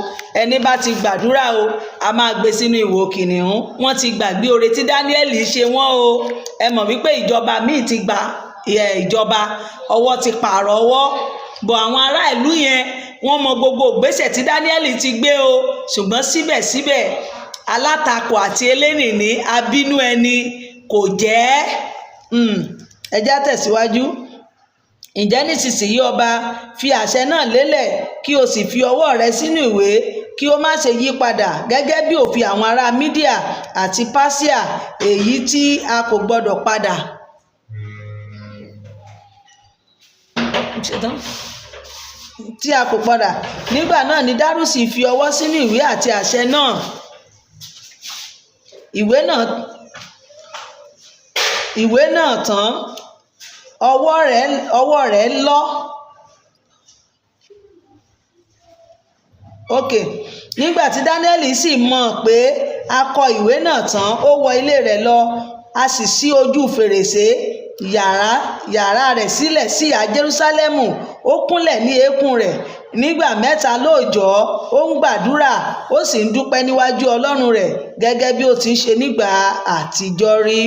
Ẹni bá ti gbàdúrà o, a máa gbé sínú ihò kìnìún. Wọ́n ti gbàgbé oore tí Dáníẹ́lì ṣe wọ́n o. Ẹ mọ̀ wípé ìjọba míì ti gba ìjọba, ọwọ́ ti pààrọ̀ ọwọ́. Bọ̀ àwọn ará ìlú yẹn wọ́n mọ gbogbo ìgbésẹ̀ tí Dáníẹ́lì ti gbé o. Ṣùgbọ́n síbẹ̀síbẹ̀ alátakò àti elénìní abínú ẹni kò jẹ́. Ẹjá tẹ̀síwájú. Ǹjẹ́ nísinsìnyí ọba, fi àṣẹ náà lélẹ̀ kí o sì fi ọwọ́ rẹ sínú ìwé, kí ó má ṣe yí padà, gẹ́gẹ́ bí òfin àwọn ará Mídíà àti Páṣíà, èyí tí a kò gbọdọ̀ padà. Tí a kò padà. Nígbà náà ni Dárúsì fi ọwọ́ sínú ìwé àti àṣẹ náà. Ìwé náà tán, ọwọ́ rẹ̀ lọ́. Nígbà tí Dáníẹ́lì sì mọ̀ pé a kọ ìwé náà tán, ó wọ ilé rẹ̀ lọ, a sì ṣí ojú fèrèsé yàrá rẹ̀ sílẹ̀ sí ìhà Jerúsálẹ́mù. Ó kúnlẹ̀ ní eékún rẹ̀ nígbà 3 lóòjọ́. Ó ń gbàdúrà, ó sì ń dúpẹ́ níwájú Ọlọ́run rẹ̀ gẹ́gẹ́ bí ó ti ń ṣe nígbà àtijọ́ rí.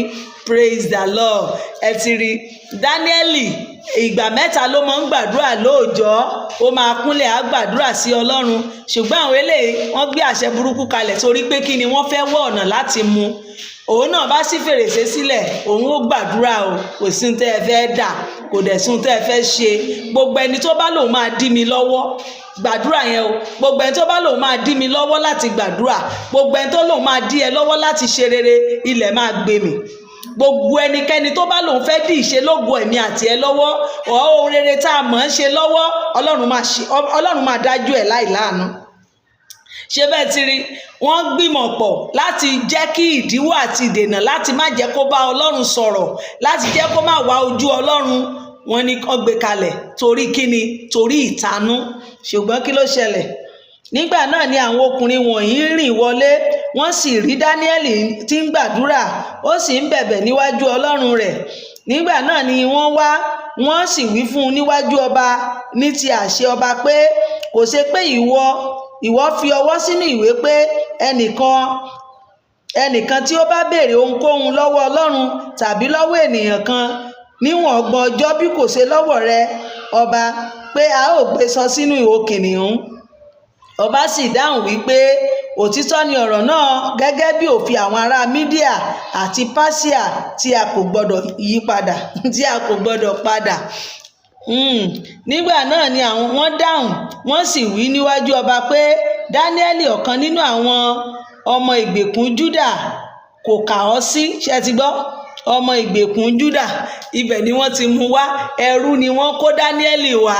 Praise the Lord. Ẹ ti rí Dáníẹ́lì, ìgbà 3 ló máa ń gbàdúrà lóòjọ́. Ó máa kúnlẹ̀ á gbàdúrà sí Ọlọ́run. Ṣùgbọ́n àwọn eléyìí wọ́n gbé àṣẹ burúkú kalẹ̀ torí pé kí ni wọ́n fẹ́ wọ ọ̀nà láti mú. Òun náà bá ṣí fèrèsé sílẹ̀, òun ó gbàdúrà o. Kò sí ohun tẹ́ ẹ fẹ́ dà, kò dẹ̀ sí ohun tẹ́ ẹ fẹ́ ṣe. Gbogbo ẹni tó bá lòun máa dí mi lọ́wọ́, gbàdúrà yẹn o. Gbogbo ẹni tó bá lòun máa dí mi lọ́wọ́ láti gbàdúrà, gbogbo ẹni tó lòun máa dí ẹ lọ́wọ́ láti ṣe rere, ilẹ̀ máa gbé mì. Gbogbo ẹnikẹ́ni tó bá lòun fẹ́ dí ìṣelógo ẹ̀mí àti ẹ lọ́wọ́, ohun rere tá a mọ̀ ń ṣe lọ́wọ́, Ọlọ́run máa dájú ẹ̀ láìláàánú. Ṣé bẹ́ẹ̀ ti rí? Wọ́n gbìmọ̀ pọ̀ láti jẹ́ kí ìdíwọ́ àti ìdènà láti má jẹ́ kó bá Ọlọ́run sọ̀rọ̀, láti jẹ́ kó má wá ojú Ọlọ́run. Wọ́n ní kó gbé kalẹ̀ torí kíni? Torí ìtanú. Ṣùgbọ́n kí ló ṣẹlẹ̀? Nígbà náà ni àwọn ọkùnrin wọ̀nyí rìn wọlé, wọ́n sì rí Dáníẹ́lì tí ń gbàdúrà, ó sì ń bẹ̀bẹ̀ níwájú Ọlọ́run rẹ̀. Nígbà náà ni wọ́n sì wí fún un níwájú ọba ní ti àṣẹ ọba pé kò ṣe pé ìwọ fi ọwọ́ sínú ìwé pé ẹnìkan tí ó bá béèrè ohunkóhun lọ́wọ́ Ọlọ́run tàbí lọ́wọ́ ènìyàn kan níwọ̀n 30 ọjọ́ bí kò ṣe lọ́wọ́ rẹ ọba, pé a ó gbé sọ sínú ihò kìnìún. Ọba sì dáhùn wípé òtítọ́ ni ọ̀rọ̀ náà, gẹ́gẹ́ bí òfin àwọn ará Mídíà àti Páṣíà tí a kò gbọdọ̀ yí padà, tí a kò gbọdọ̀ padà. Nígbà náà ni wọ́n dáhùn, wọ́n sì wí níwájú ọba pé Dáníẹ́lì, ọ̀kan nínú àwọn ọmọ ìgbèkùn Júdà, kò kà ọ́ sí. Ṣé ti gbọ́? Ọmọ ìgbèkùn Júdà, ibẹ̀ ni wọ́n ti mú wá. Ẹrú ni wọ́n kó Dáníẹ́lì wá.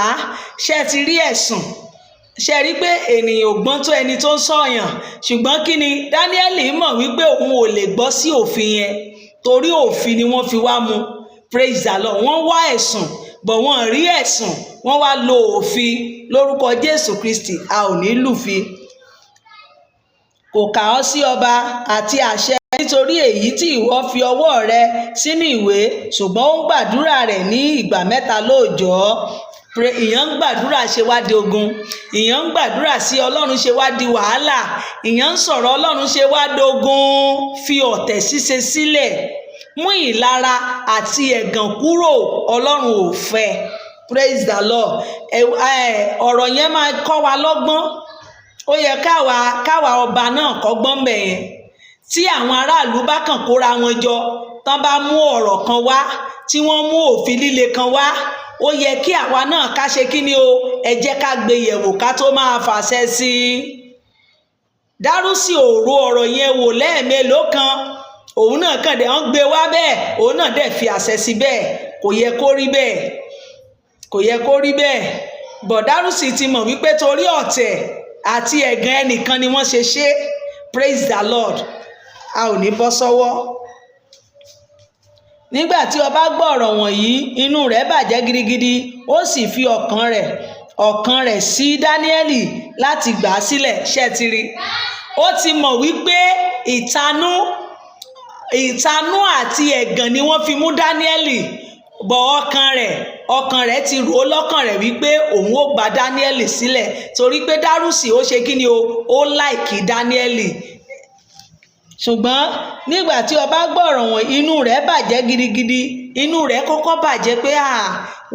Ṣé ti rí ẹ̀sùn? ṣe rí pé ènìyàn ò gbọ́n tó ẹni tó ń sọ̀yàn, ṣùgbọ́n kí ni Dáníẹ́lì mọ̀ wípé òun ò lè gbọ́ sí òfin yẹn torí òfin ni wọ́n fi wá mú. Praise the Lord. Wọ́n wá ẹ̀sùn bọ̀ wọ́n rí ẹ̀sùn, wọ́n wá lo òfin. Lórúkọ Jésù Kristi a ò ní lùfin. Kò kà ọ́ sí ọba àti àṣẹ nítorí èyí tí ìwọ fi ọwọ́ rẹ sínú ìwé, ṣùgbọ́n ó ń gbàdúrà rẹ̀ ní ìgbà 3 lóòjọ́. Ìyẹn ń gbàdúrà ṣe wá di ogun, ìyẹn ń gbàdúrà sí Ọlọ́run ṣe wá di wàhálà, ìyẹn ń sọ̀rọ̀ Ọlọ́run ṣe wá dogun. Fi ọ̀tẹ̀ ṣíṣe sílẹ̀, mú ìlara àti ẹ̀gàn kúrò, Ọlọ́run ò fẹ́. Praise the Lord. Ọ̀rọ̀ yẹn máa kọ́ wa lọ́gbọ́n. Ó yẹ káwa ọba náà kọ́gbọ́n bẹ̀yẹn. Tí àwọn aráàlú bá kàn kóra wọn jọ, tán bá mú ọ̀rọ̀ kan wá, tí wọ́n mú òfin líle kan wá, ó yẹ kí àwa náà ká ṣe kí ni o, ẹ jẹ́ ká gbé yẹ̀wò ká tó máa fàṣẹ sí i. Dárúsì ò ro ọ̀rọ̀ yẹn wò lẹ́ẹ̀mélòó kan, òun náà kàn dé wọ́n gbé wá bẹ́ẹ̀, òun náà dẹ̀ fi àṣẹ sí bẹ́ẹ̀. Kò yẹ kó rí bẹ́ẹ̀, kò yẹ kó rí bẹ́ẹ̀. Bọ̀ Dárúsì ti mọ̀ wípé torí ọ̀tẹ̀ àti ẹ̀gàn ẹnìkan ni wọ́n ṣe ṣe. Praise the Lord. A ò ní bọ́ sọ́wọ́. Nígbà tí ọba gbọ́ ọ̀rọ̀ wọ̀nyí, inú rẹ̀ bàjẹ́ gidigidi, ó sì fi ọkàn rẹ̀ sí Dáníẹ́lì láti gbà á sílẹ̀. Ṣé ti rí? Ó ti mọ̀ wípé ìtanú àti ẹ̀gàn ni wọ́n fi mú Dáníẹ́lì. Bọ̀ ọkàn rẹ̀ ti rò ó lọ́kàn rẹ̀ wípé òun ó gba Dáníẹ́lì sílẹ̀ torí pé Dárúsì ó ṣe kí ni o, ó láìkí Dáníẹ́lì. Ṣùgbọ́n nígbà tí ọba gbọ́ ọ̀rọ̀ wọn, inú rẹ̀ bàjẹ́ gidigidi. Inú rẹ̀ kọ́kọ́ bàjẹ́ pé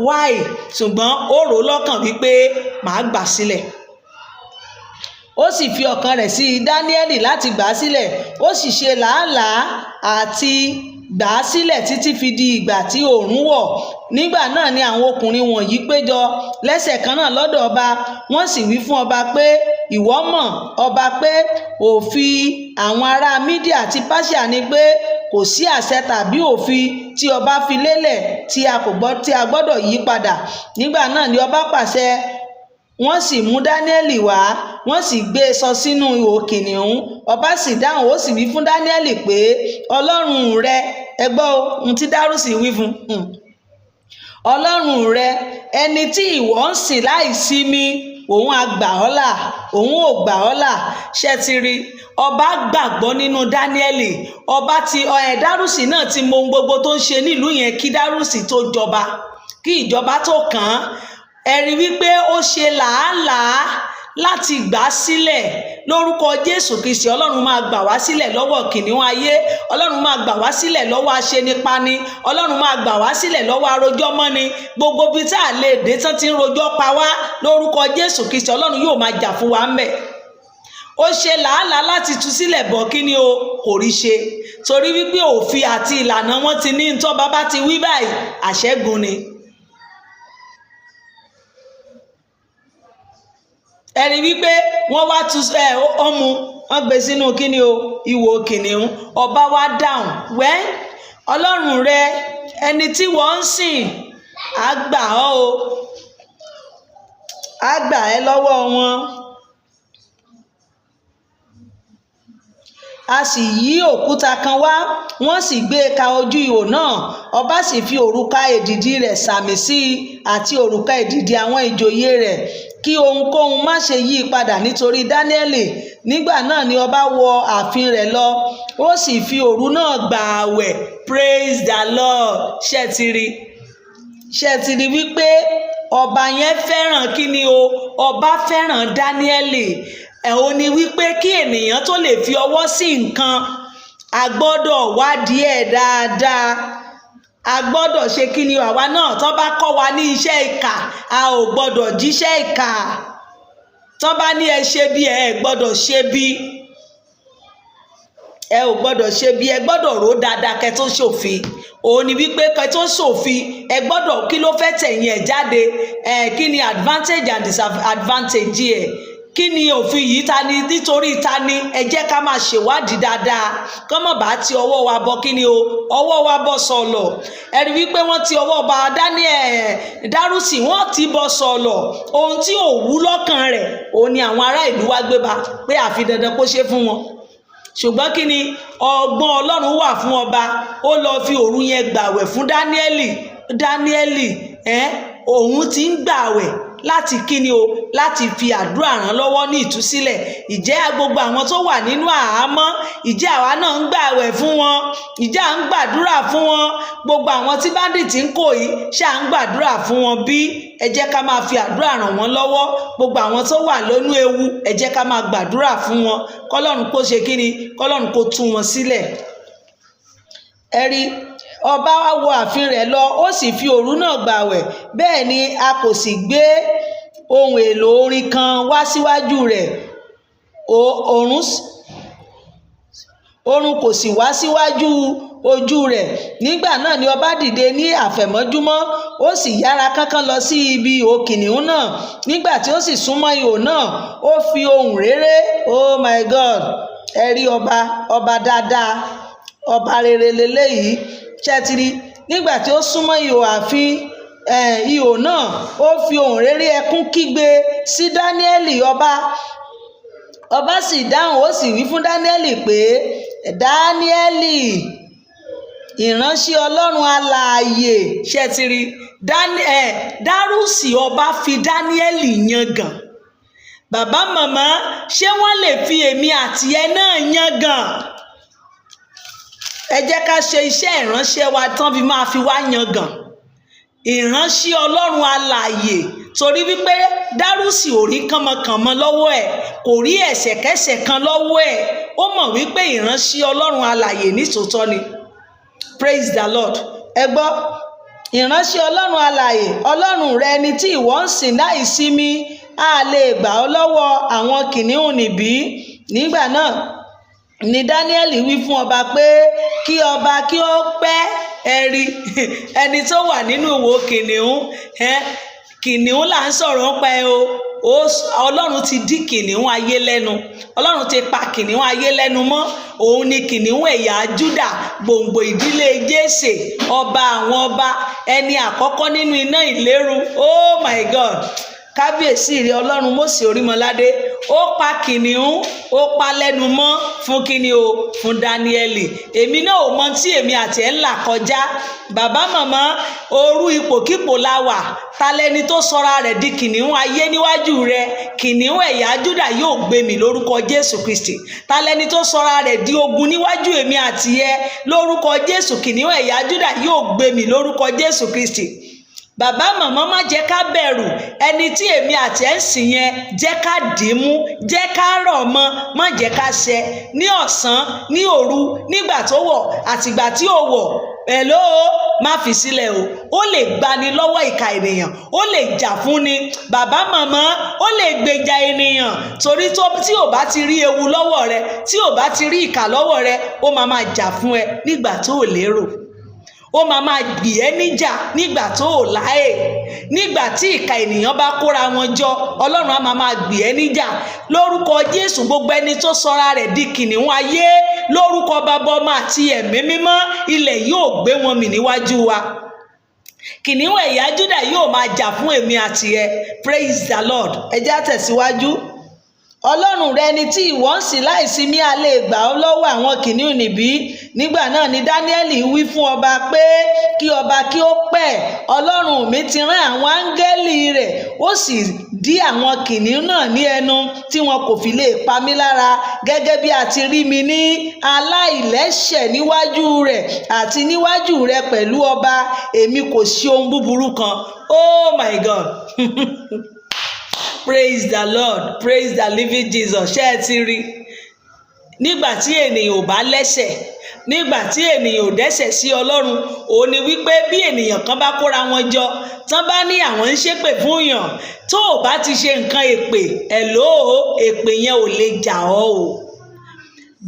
why, ṣùgbọ́n ó rò lọ́kàn wípé màá gbà sílẹ̀. Ó sì fi ọkàn rẹ̀ sí Dáníẹ́lì láti gbà sílẹ̀. Ó sì ṣe làálàá àti gbà á sílẹ̀ títí fi di ìgbà tí oòrùn wọ̀. Nígbà náà ni àwọn ọkùnrin wọ̀nyí péjọ lẹ́sẹ̀ kan náà lọ́dọ̀ ọba. Wọ́n sì wí fún ọba pé, ìwọ mọ̀ ọba pé òfin àwọn ará Mídíà àti Páṣíà ni pé kò sí àṣẹ tàbí òfin tí ọba fi lélẹ̀ tí a gbọ́dọ̀ yí padà. Nígbà náà ni ọba pàṣẹ, wọ́n sì mú Dáníẹ́lì wá, wọ́n sì gbé e sọ sínú ihò kìnìún. Ọba sì dáhùn, ó sì wí fún Dáníẹ́lì pé Ọlọ́run rẹ, ẹ gbọ́ ohun tí Dárúsì wí fún, Ọlọ́run rẹ, ẹni tí ìwọ ń sìn láìsinmi, òun á gbà ọ́ là, òun ò gbà ọ́ là. Ṣé ti rí? Ọba gbàgbọ́ nínú Dáníẹ́lì. Dárúsì náà ti mọ ohun gbogbo tó ń ṣe nílùú yẹn kí Dárúsì tó jọba, kí ìjọba tó kàn án. Ẹ rí wípé ó ṣe làálàá láti gbà á sílẹ̀. Lórúkọ Jésù Kristi, Ọlọ́run máa gbà wá sílẹ̀ lọ́wọ́ kìnìún ayé. Ọlọ́run máa gbà wá sílẹ̀ lọ́wọ́ aṣenipani. Ọlọ́run máa gbà wá sílẹ̀ lọ́wọ́ arójọ́mọ́ni. Gbogbo bí tá a lè dé tán ti ń rojọ́ pa wá, lórúkọ Jésù Kristi, Ọlọ́run yóò máa jà fún wa ńbẹ̀. Ó ṣe làálàá láti tú sílẹ̀ bọ̀ kí ni o, kò rí ṣe torí wípé òfin àti ìlànà wọn ti ní ntọ́ bàbá ti wí báyìí, àṣẹ́gun ni. Ẹni wípé wọ́n wá tú ọmú, wọ́n gbé sínú kíni o, ìwò kìnìún. Ọba wá dáhùn, Ọlọ́run rẹ, ẹni tí wọ́n ń sìn, á gbà ọ́ o, á gbà ẹ́ lọ́wọ́ wọn. A sì yí òkúta kan wá, wọ́n sì gbé e ka ojú ihò náà. Ọba sì fi òrùka èdìdì rẹ̀ sàmì sí i àti òrùka èdìdì àwọn ìjòyè rẹ̀, kí ohunkóhun má ṣe yí padà nítorí Dáníẹ́lì. Nígbà náà ni ọba wọ ààfin rẹ̀ lọ, ó sì fi òru náà gbà àwẹ̀. Praise the Lord. Ṣé ti rí wípé ọba yẹn fẹ́ràn kí ni o, ọba fẹ́ràn Dáníẹ́lì. Ó ní wípé kí ènìyàn tó lè fi ọwọ́ sí nǹkan, a gbọ́dọ̀ wádìí ẹ̀ dáadáa. A gbọ́dọ̀ ṣe kí ni àwa náà, tó bá kọ́ wa ní iṣẹ́ ìkà, a ò gbọ́dọ̀ jíṣẹ́ ìkà. Tó bá ní ẹ ṣe bí, ẹ gbọ́dọ̀ ṣe bí. Ẹ ò gbọ́dọ̀ ṣe bí, ẹ gbọ́dọ̀ rò dáadáa kẹ́ tó ṣòfin. Òun ni wípé kẹ́ tó ṣòfin, ẹ gbọ́dọ̀ kí ló fẹ́ tẹ̀yìn ẹ̀ jáde, kí ni advantage and disadvantage ẹ̀. kí ni òfin yìí, ta ni, nítorí ta ni. Ẹ jẹ́ ká máa ṣèwádìí dáadáa kán mọ̀ bá ti ọwọ́ wa bọ kí ni o, ọwọ́ wa bọ́ sọ̀lọ̀. Ẹ rí wípé wọ́n ti ọwọ́ ba Daniel Dárúsì, wọ́n ti bọ́ sọ̀lọ̀. Ohun tí ò wú lọ́kàn rẹ̀ òun ni àwọn ará ìlú wá gbé ba pé àfi dandan kó ṣe fún wọn. Ṣùgbọ́n kí ni ọgbọ́n Ọlọ́run wà fún ọba, ó lọ fi òru yẹn gbàwẹ̀ fún Dáníẹ́lì òun ti ń gbàwẹ̀ láti kíni o, láti fi àdúrà ràn lọ́wọ́ ní ìtúsílẹ̀. Ìjẹ́ gbogbo àwọn tó wà nínú àhámọ́, ìjẹ́ àwa náà ń gbàwẹ̀ fún wọn, ìjẹ́ à ń gbàdúrà fún wọn. Gbogbo àwọn tí báńdíìtì ń kó yìí ṣé à ń gbàdúrà fún wọn bí? Ẹ jẹ́ ká máa fi àdúrà ràn wọ́n lọ́wọ́. Gbogbo àwọn tó wà lónú ewu, ẹ jẹ́ ká máa gbàdúrà fún wọn, kọ́lọ́run kó ṣe kíni, kọ́lọ́run kó tú wọn sílẹ̀. Ẹ rí, ọba wá wọ ààfin rẹ̀ lọ, ó sì fi òru náà gbàwẹ̀. Bẹ́ẹ̀ ni a kò sì gbé ohun èlò orin kan wá síwájú rẹ̀, oorun kò sì wá síwájú ojú rẹ̀. Nígbà náà ni ọba dìde ní àfẹ̀mọ́júmọ́, ó sì yára kánkán lọ sí ibi ihò kìnìún náà. Nígbà tí ó sì súnmọ́ ihò náà, ó fi ohùn réré, oh my God. Ẹ rí ọba dáadáa, ọba rere leléyìí. Ṣẹ́tìrí, nígbà tí ó súnmọ́ ihò ààfin ihò náà, ó fi ohùn réré ẹkún kígbe sí Dáníẹ́lì ọba sì dáhùn, ó sì wí fún Dáníẹ́lì pé, Dáníẹ́lì, ìránṣẹ́ Ọlọ́run alààyè. Ṣẹ́tìrí, Dárúsì ọba fi Dáníẹ́lì yangàn. Bàbá màmá, ṣé wọ́n lè fi èmi àti ẹ náà yangàn? Ẹ jẹ́ ká ṣe iṣẹ́ ìránṣẹ́ wa tán bí máa fi wá yangàn. Ìránṣẹ́ Ọlọ́run alààyè, torí wípé Dárúsì ò rí kánmọkànmọ lọ́wọ́ ẹ̀, kò rí ẹ̀ṣẹ̀kẹ́ṣẹ̀ kan lọ́wọ́ ẹ̀. Ó mọ̀ wípé ìránṣẹ́ Ọlọ́run alààyè nítòótọ́ ni. Praise the Lord. Ẹ gbọ́, ìránṣẹ́ Ọlọ́run alààyè, Ọlọ́run rẹ ni tí ìwọ ń sìn láì sinmi, a lè gbà ọ́ lọ́wọ́ àwọn kìnìún níbí? Nígbà náà ni Dáníẹ́lì wí fún ọba pé kí ọba kí ó pẹ́. Ẹ rí, ẹni tó wà nínú ìwò kìnìún là ń sọ̀rọ̀ ń pa ẹ o. Ọlọ́run ti dí kìnìún ayé lẹ́nu, Ọlọ́run ti pa kìnìún ayé lẹ́nu mọ́. Òun ni kìnìún ẹ̀yà Júdà, gbòǹgbò ìdílé Jésè, ọba àwọn ọba, ẹni àkọ́kọ́ nínú iná ìléru. Oh my God. Kábíyèsí rẹ Ọlọ́run Mósè Orímọládé, ó pa kìnìún, ó pa lẹ́nu mọ́ fún kíni o, fún Dáníẹ́lì. Èmi náà ò mọ tí èmi àti ẹ̀ ń là kọjá. Bàbá màmá, orú ipòkípò la wà. Ta lẹni tó sọra rẹ̀ di kìnìún ayé níwájú rẹ? Kìnìún ẹ̀yà Júdà yóò gbé mì lórúkọ Jésù Kristi. Ta lẹni tó sọra rẹ̀ di ogun níwájú èmi àti ẹ? Lórúkọ Jésù, kìnìún ẹ̀yà Júdà yóò gbé mì lórúkọ Jésù Kristi. Bàbá màmá, má jẹ́ ká bẹ̀rù ẹni tí èmi àti ẹ̀ ń sìn yẹn. Jẹ́ ká dìímú, jẹ́ ká rọ̀ mọ́, má jẹ́ ká ṣẹ ní ọ̀sán, ní òru, nígbà tó wọ̀ àtìgbà tí ò wọ̀. Hello, má fi sílẹ̀ o. Ó lè gbani lọ́wọ́ ìka ènìyàn, ó lè jà fún ni. Bàbá màmá, ó lè gbèjà ènìyàn, torí tí ò bá ti rí ewu lọ́wọ́ rẹ, tí ò bá ti rí ìkà lọ́wọ́ rẹ, ó máa jà fún ẹ nígbà tó ò lérò. Ó máa gbì ẹ́ níjà nígbà tó ò láyè. Nígbà tí ìka ènìyàn bá kóra wọn jọ, Ọlọ́run á máa gbì ẹ́ níjà. Lórúkọ Jésù, gbogbo ẹni tó sọra rẹ̀ di kìnìún ayé, lórúkọ Baba, Ọmọ àti Ẹ̀mí Mímọ́, ilẹ̀ yóò gbé wọn mì níwájú wa. Kìnìún ẹ̀yà Júdà yóò máa jà fún èmi àti ẹ. Praise the Lord. Ẹ jẹ́ á tẹ̀síwájú. Ọlọ́run rẹ ni tí ìwọ ń sìn láìsinmi, a lè gbà ọ́ lọ́wọ́ àwọn kìnìún níbí? Nígbà náà ni Dáníẹ́lì wí fún ọba pé kí ọba kí ó pẹ́. Ọlọ́run mi ti rán àwọn áńgẹ́lì rẹ̀, ó sì dí àwọn kìnìún náà ní ẹnu tí wọn kò fi lè pa mí lára, gẹ́gẹ́ bí a ti rí mi ní aláìlẹ́ṣẹ̀ níwájú rẹ̀ àti níwájú rẹ̀ pẹ̀lú ọba. Èmi kò ṣe ohun búburú kan. Oh my God. Praise the Lord. Praise the living Jesus. Ṣé ẹ ti rí? Nígbà tí ènìyàn ò bá lẹ́ṣẹ̀, nígbà tí ènìyàn ò dẹ́ṣẹ̀ sí Ọlọ́run, òun ni wípé bí ènìyàn kan bá kóra wọn jọ, tán bá ní àwọn ń ṣépè fún yàn, tó o bá ti ṣe nǹkan èpè, èpè yẹn ò lè jà ọ́ o.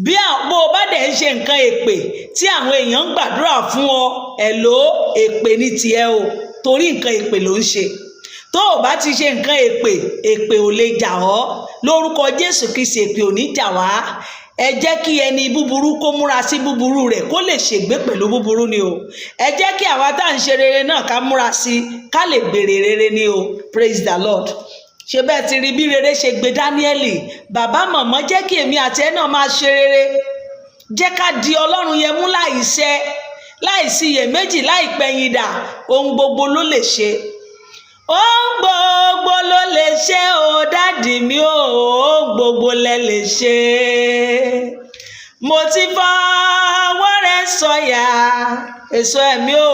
Bí bó o bá dẹ̀ ń ṣe nǹkan èpè tí àwọn èèyàn ń gbàdúrà fún ọ, èpè ní tiẹ̀ o, torí nǹkan èpè ló ń ṣe. Tó o bá ti ṣe nǹkan èpè ò lè jà ọ́. lórúkọ Jésù Kristi èpè ò ní jà wá. Ẹ jẹ́ kí ẹni búburú kó múra sí búburú rẹ̀ kó lè ṣègbé pẹ̀lú búburú ni o. Ẹ jẹ́ kí àwa tá à ń ṣe rere náà ká múra sí ká lè gbèrè rere ni o. Praise the Lord. Ṣé bẹ́ẹ̀ ti rí bí rere ṣe gbé Dáníẹ́lì? Bàbá màmá jẹ́ kí èmi àti ẹ náà máa ṣe rere. Jẹ́ ká di Ọlọ́run yẹn mú láìṣẹ́, láìsí iyèméjì, láìpẹ̀yìndà. Ohun gbogbo ló lè ṣe. Ohun gbogbo ló lè ṣe o dádì mi o, ohun gbogbo lẹ lè ṣe. Mo ti fọwọ́ rẹ̀ sọ̀yà, èso ẹ̀mí o,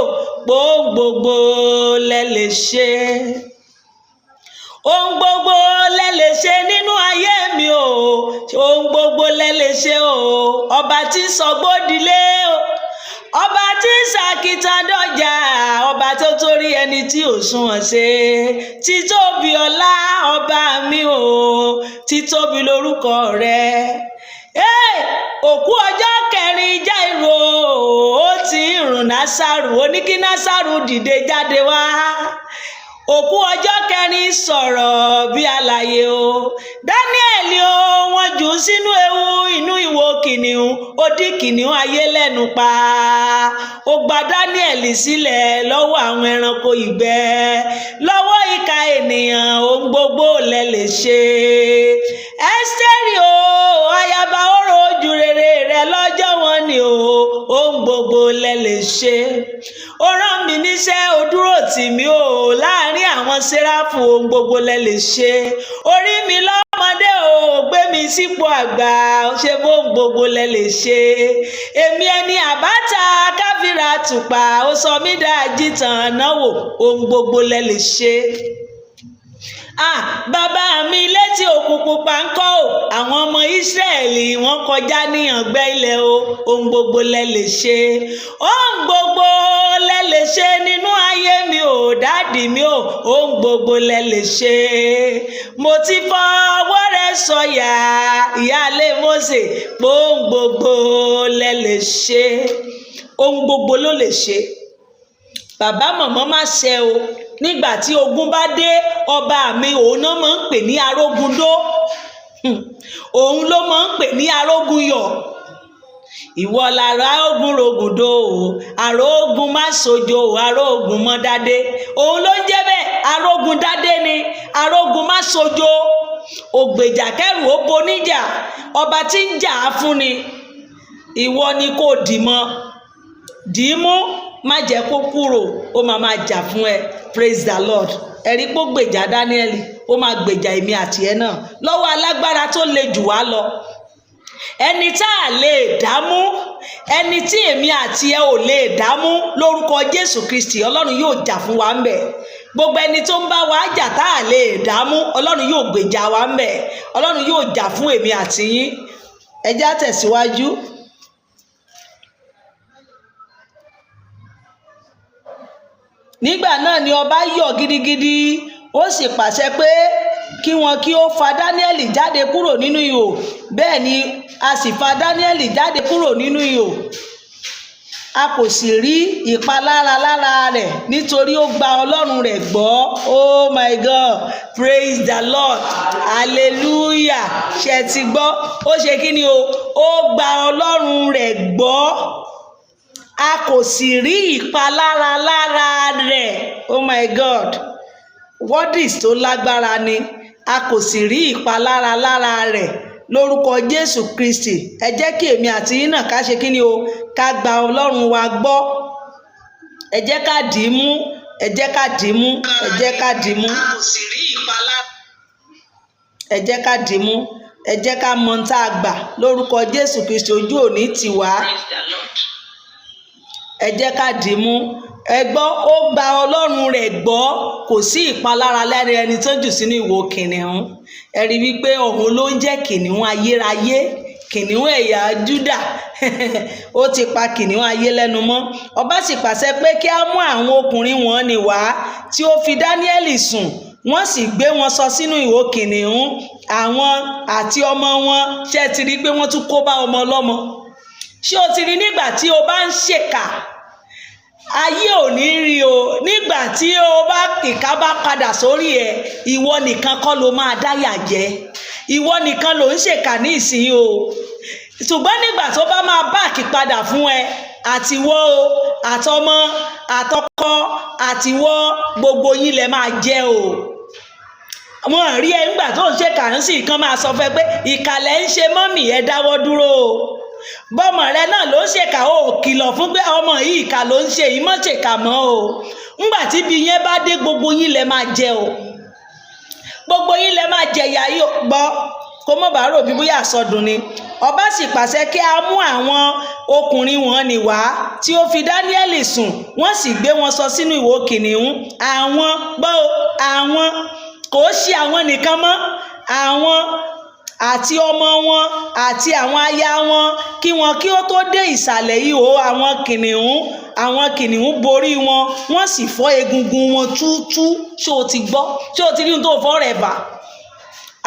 ohun gbogbo lẹ lè ṣe. Ohun gbogbo lẹ lè ṣe nínú ayé mi o, ohun gbogbo lẹ lè ṣe o. Ọba tí ń sọ gbódìlé o, ọba tí ń ṣàkìtàn dọjà, ọba tó torí ẹni tí ò sunwọ̀n ṣe. Títóbi ọlá ọba mi o, títóbi lórúkọ rẹ. Òkú ọjọ́ kẹrin Jáírù ó ti ń rùn Násárù, ó ní kí Násárù dìde jáde wá. Òkú ọjọ́ kẹrin sọ̀rọ̀ bí alààyè o. Dáníẹ́lì o, wọ́n jù ú sínú ewu inú ìwò kìnìún, ó dí kìnìún ayé lẹ́nu pa. Ó gba Dáníẹ́lì sílẹ̀ lọ́wọ́ àwọn ẹranko ìgbẹ́, lọ́wọ́ ìkà ènìyàn. Ohun gbogbo lẹ lè ṣe. Ẹ́sítérì o, ayaba oró ojú rere rẹ lọ́jọ́ wọn ni o. Ohun gbogbo lẹ lè ṣe. Ó rán mi níṣẹ́, ó dúró tì mí o láàrin àwọn séráfù. Ohun gbogbo lẹ lè ṣe. Orí mi lọ́mọdé o, gbé mi sípò àgbà. Ṣé ohun gbogbo lẹ lè ṣe. Èmi ẹni àbáta káfíra tùpà, ó sọ mí dá àjìtàn náwó. Ohun gbogbo lẹ lè ṣe. Bàbá mi létí òkun pupa ń kọ́ o, àwọn ọmọ Ísírẹ́lì wọ́n kọjá ní ọ̀gbẹ́ ilẹ̀ o. Ohun gbogbo lẹ lè ṣe. Ohun gbogbo lẹ lè ṣe nínú ayé mi o dádì mi o, ohun gbogbo lẹ lè ṣe. Mo ti fọwọ́ rẹ̀ sọ̀yà, ìyáálé Mósè, ohun gbogbo lẹ lè ṣe. Ohun gbogbo ló lè ṣe. Bàbá màmá má ṣe o. Nígbà tí ogun bá dé, ọba mi òun náà máa ń pè ní arógundó. Òun ló máa ń pè ní arógunyọ̀. Ìwọ lára ogun rògùndó o, arógun má sojo o, arógun mọ́ dádé. Òun ló ń jẹ́ bẹ́ẹ̀, arógun dádé ni, arógun má sojo. Ògbèjà kẹrù ó boníjà, ọba tí ń jà á fún ni. Ìwọ ni kò dì mọ́, dì í mú, má jẹ́ kó kúrò, ó máa jà fún ẹ. Praise the Lord. Ẹ̀rí pé ó gbèjà Dáníẹ́lì, ó máa gbèjà èmi àti ẹ náà lọ́wọ́ alágbára tó le jù wá lọ. Ẹni tá a lè dámú, ẹni tí èmi àti ẹ ò lè dámú, lórúkọ Jésù Kristi Ọlọ́run yóò jà fún wa ńbẹ̀. Gbogbo ẹni tó ń bá wa jà tá a lè dámú, Ọlọ́run yóò gbèjà wa ńbẹ̀. Ọlọ́run yóò jà fún èmi àti yín. Ẹ já tẹ̀síwájú. Nígbà náà ni ọba yọ̀ gidigidi, ó sì pàṣẹ pé kí wọn kí ó fa Dáníẹ́lì jáde kúrò nínú ihò. Bẹ́ẹ̀ ni a sì fa Dáníẹ́lì jáde kúrò nínú ihò. A kò sì rí ìpalára lára rẹ̀ nítorí ó gba Ọlọ́run rẹ̀ gbọ́. Oh my God, praise the Lord, hallelujah. Ṣé ti gbọ́? Ó ṣe kí ni o? Ó gba Ọlọ́run rẹ̀ gbọ́. A kò sì rí ìpalára lára rẹ̀. Oh my God, wọ́dìs tó lágbára ni. A kò sì rí ìpalára lára rẹ̀ lórúkọ Jésù Kristi. Ẹ jẹ́ kí èmi àti yín náà ká ṣe kí ni o? Ká gba Ọlọ́run wa gbọ́. Ẹ jẹ́ ká dì í mú, ẹ jẹ́ ká dì í mú, ẹ jẹ́ ká dì í mú. A kò sì rí ìpalára. Ẹ jẹ́ ká dì í mú, ẹ jẹ́ ká mọ tá a gbà lórúkọ Jésù Kristi. Ojú òní tì wá. Ẹ jẹ́ ká dì í mú. Ẹ gbọ́, ó gba Ọlọ́run rẹ̀ gbọ́. Kò sí ìpalára lára ẹni tó jù sínú ìwò kìnìún. Ẹ rí wípé òun ló ń jẹ́ kìnìún ayérayé, kìnìún ẹ̀yà Júdà. Ó ti pa kìnìún ayé lẹ́nu mọ́. Ọba sì pàṣẹ pé kí á mú àwọn ọkùnrin wọn ni wá tí ó fi Dáníẹ́lì sùn. Wọ́n sì gbé wọn sọ sínú ìwò kìnìún. Àwọn àti ọmọ wọn, ṣé ti rí pé wọ́n tún kó bá ọmọ ọlọ́mọ? Ṣé o ti rí nígbà tí o bá ń ṣèkà, ayé ò ní rí o. Nígbà tí ìka bá padà sórí ẹ, ìwọ nìkan kọ́ ló máa dáyà jẹ. ìwọ nìkan ló ń ṣèkà ní ìsìn o, ṣùgbọ́n nígbà tó bá máa báàkì padà fún ẹ, àtiwọ́ o, àtọmọ, àtọkọ, àtiwọ́, gbogbo yín lẹ máa jẹ o. Wọ́n rí ẹ nígbà tó ń ṣèkà ń sì kan máa sọ fẹ́ pé ìkàlẹ̀ ń ṣe mọ́mì ẹ dáwọ́ dúró o. Bọ́mọ rẹ náà ló ń ṣèkà o, kìlọ̀ fún pé ọmọ yìí ìkà ló ń ṣe yìí, mọ́ ṣèkà mọ́ o. Nígbà tí ibi yẹn bá dé, gbogbo yín lẹ máa jẹ o, gbogbo yín lẹ máa jẹ ìyà yìí gbọ́, kó mọ̀ bá rò bí bóyá àsọdùn ni. Ọba sì pàṣẹ kí a mú àwọn ọkùnrin wọn nì wá tí ó fi Dáníẹ́lì sùn, wọ́n sì gbé wọn sọ sínú ìwò kìnìún. Àwọn gbọ́ àwọn kò ṣe àwọn nìkan mọ́, àwọn àti ọmọ wọn àti àwọn aya wọn kí ó tó dé ìsàlẹ̀ ihò àwọn kìnìún borí wọn, wọ́n sì fọ́ egungun wọn túútú. ṣé o ti gbọ́? ṣé o ti rí ohun tó fọ́ rẹ̀ bá?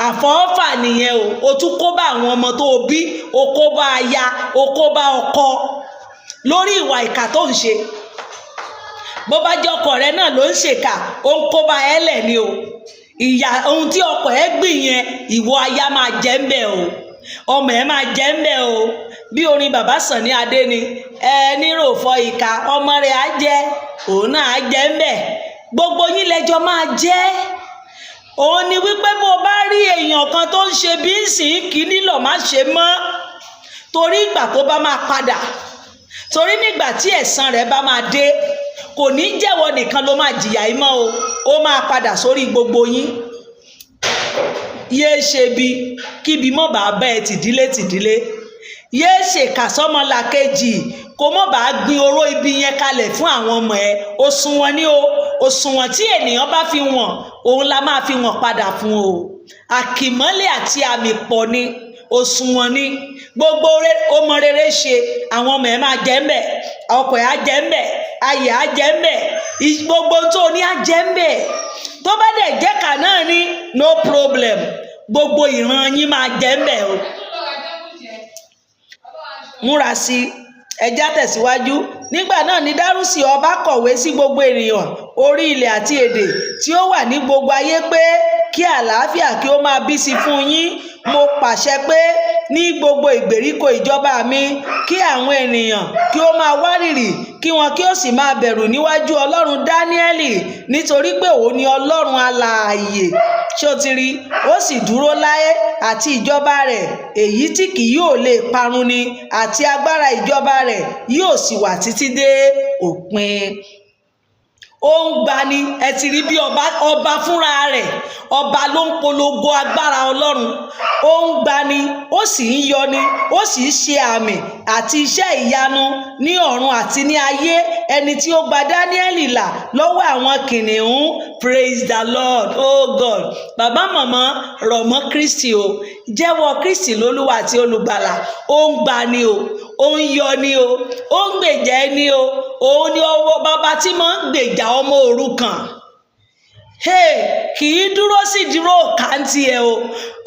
Àfọwọ́fà nìyẹn o. O tún kó bá àwọn ọmọ tó o bí, o kó bá aya, o kó bá ọkọ lórí ìwà ìkà tó ń ṣe. Bó bá jẹ́ ọkọ rẹ náà ló ń ṣèkà, ó ń kó bá ẹ lẹ̀ ni o. Ìyà ohun tí ọkọ ẹ gbìn yẹn, ìwọ aya máa jẹ ń bẹ̀ o, ọmọ ẹ máa jẹ ń bẹ̀ o. Bí orin bàbá Sàní Adé ni, ẹni rò fọ ìkà ọmọ rẹ̀ á jẹ, òun náà á jẹ ń bẹ̀. Gbogbo yín lẹ́jọ́ máa jẹ́. Òun ni wípé bó bá rí èèyàn kan tó ń ṣe bí ń sìn, kì í nílò má ṣe mọ́, torí ìgbà tó bá máa padà, torí nígbà tí ẹ̀san rẹ̀ bá máa dé, kò ní jẹ́wọ́ nìkan ló máa jìyà yìí mọ́ o, ó máa padà sórí gbogbo yín. Yéé ṣe bí kíbi mọ́ bá bá ẹ tìdílé, yéé ṣèkà sọ́mọlàkejì kó mọ́ bá gbin oró ibi yẹn kalẹ̀ fún àwọn ọmọ ẹ. Òṣùwọ̀n ni o, òṣùwọ̀n tí ènìyàn bá fi wọ̀n, òun la máa fi wọ̀n padà fún o. Àkìmọ́lẹ̀ àti àmì pọ̀ ni, òṣùwọ̀n ni. Gbogbo ọmọ rere ṣe, àwọn ọmọ ẹ máa jẹ́ ń bẹ̀, ọkọ ẹ á jẹ́ ń bẹ̀, ayé á jẹ́ ń bẹ̀, gbogbo tó ní á jẹ́ ń bẹ̀. Tó bá dẹ̀ jẹ́ kà náà ní no problem, gbogbo ìran yín máa jẹ́ ń bẹ̀ o. Múra sí i, ẹjá tẹ̀síwájú. Nígbà náà ni Dárúsì ọba kọ̀wé sí gbogbo ènìyàn orí ilẹ̀ àti èdè tí ó wà ní gbogbo ayé pé kí àlàáfíà kí ó máa bí sí fún yín. Mo pàṣẹ pé ní gbogbo ìgbèríko ìjọba mi kí àwọn ènìyàn kí ó máa wárìrì, kí wọn kí ó sì máa bẹ̀rù níwájú Ọlọ́run Dáníẹ́lì, nítorí pé òun ni Ọlọ́run alààyè. Ṣé o ti rí? Ó sì dúró láé, àti ìjọba rẹ̀ èyí tí kì yóò lè parun ni, àti agbára ìjọba rẹ̀ yóò sì wà títí dé òpin. Ó ń gbani. Ẹ ti rí bí ọba fúnra rẹ̀, ọba ló ń polongo agbára Ọlọ́run. Ó ń gbani, ó sì ń yọni, ó sì ń ṣe àmì àti iṣẹ́ ìyanu ní ọ̀run àti ní ayé. Ẹni tí ó gba Dáníẹ́lì là lọ́wọ́ àwọn kìnìún. Praise the Lord. Oh God. Bàbá màmá, rọ̀ mọ́ Kristi o, jẹ́wọ́ Kristi lólúwa àti olùgbàlà. Ó ń gbani o, ó ń yọni o, ó ń gbèjà ẹni o. Òun ni ọwọ́ bàbá tí máa ń gbèjà ọmọ òrukàn. Kì í dúró sí dúró kàǹtì ẹ o.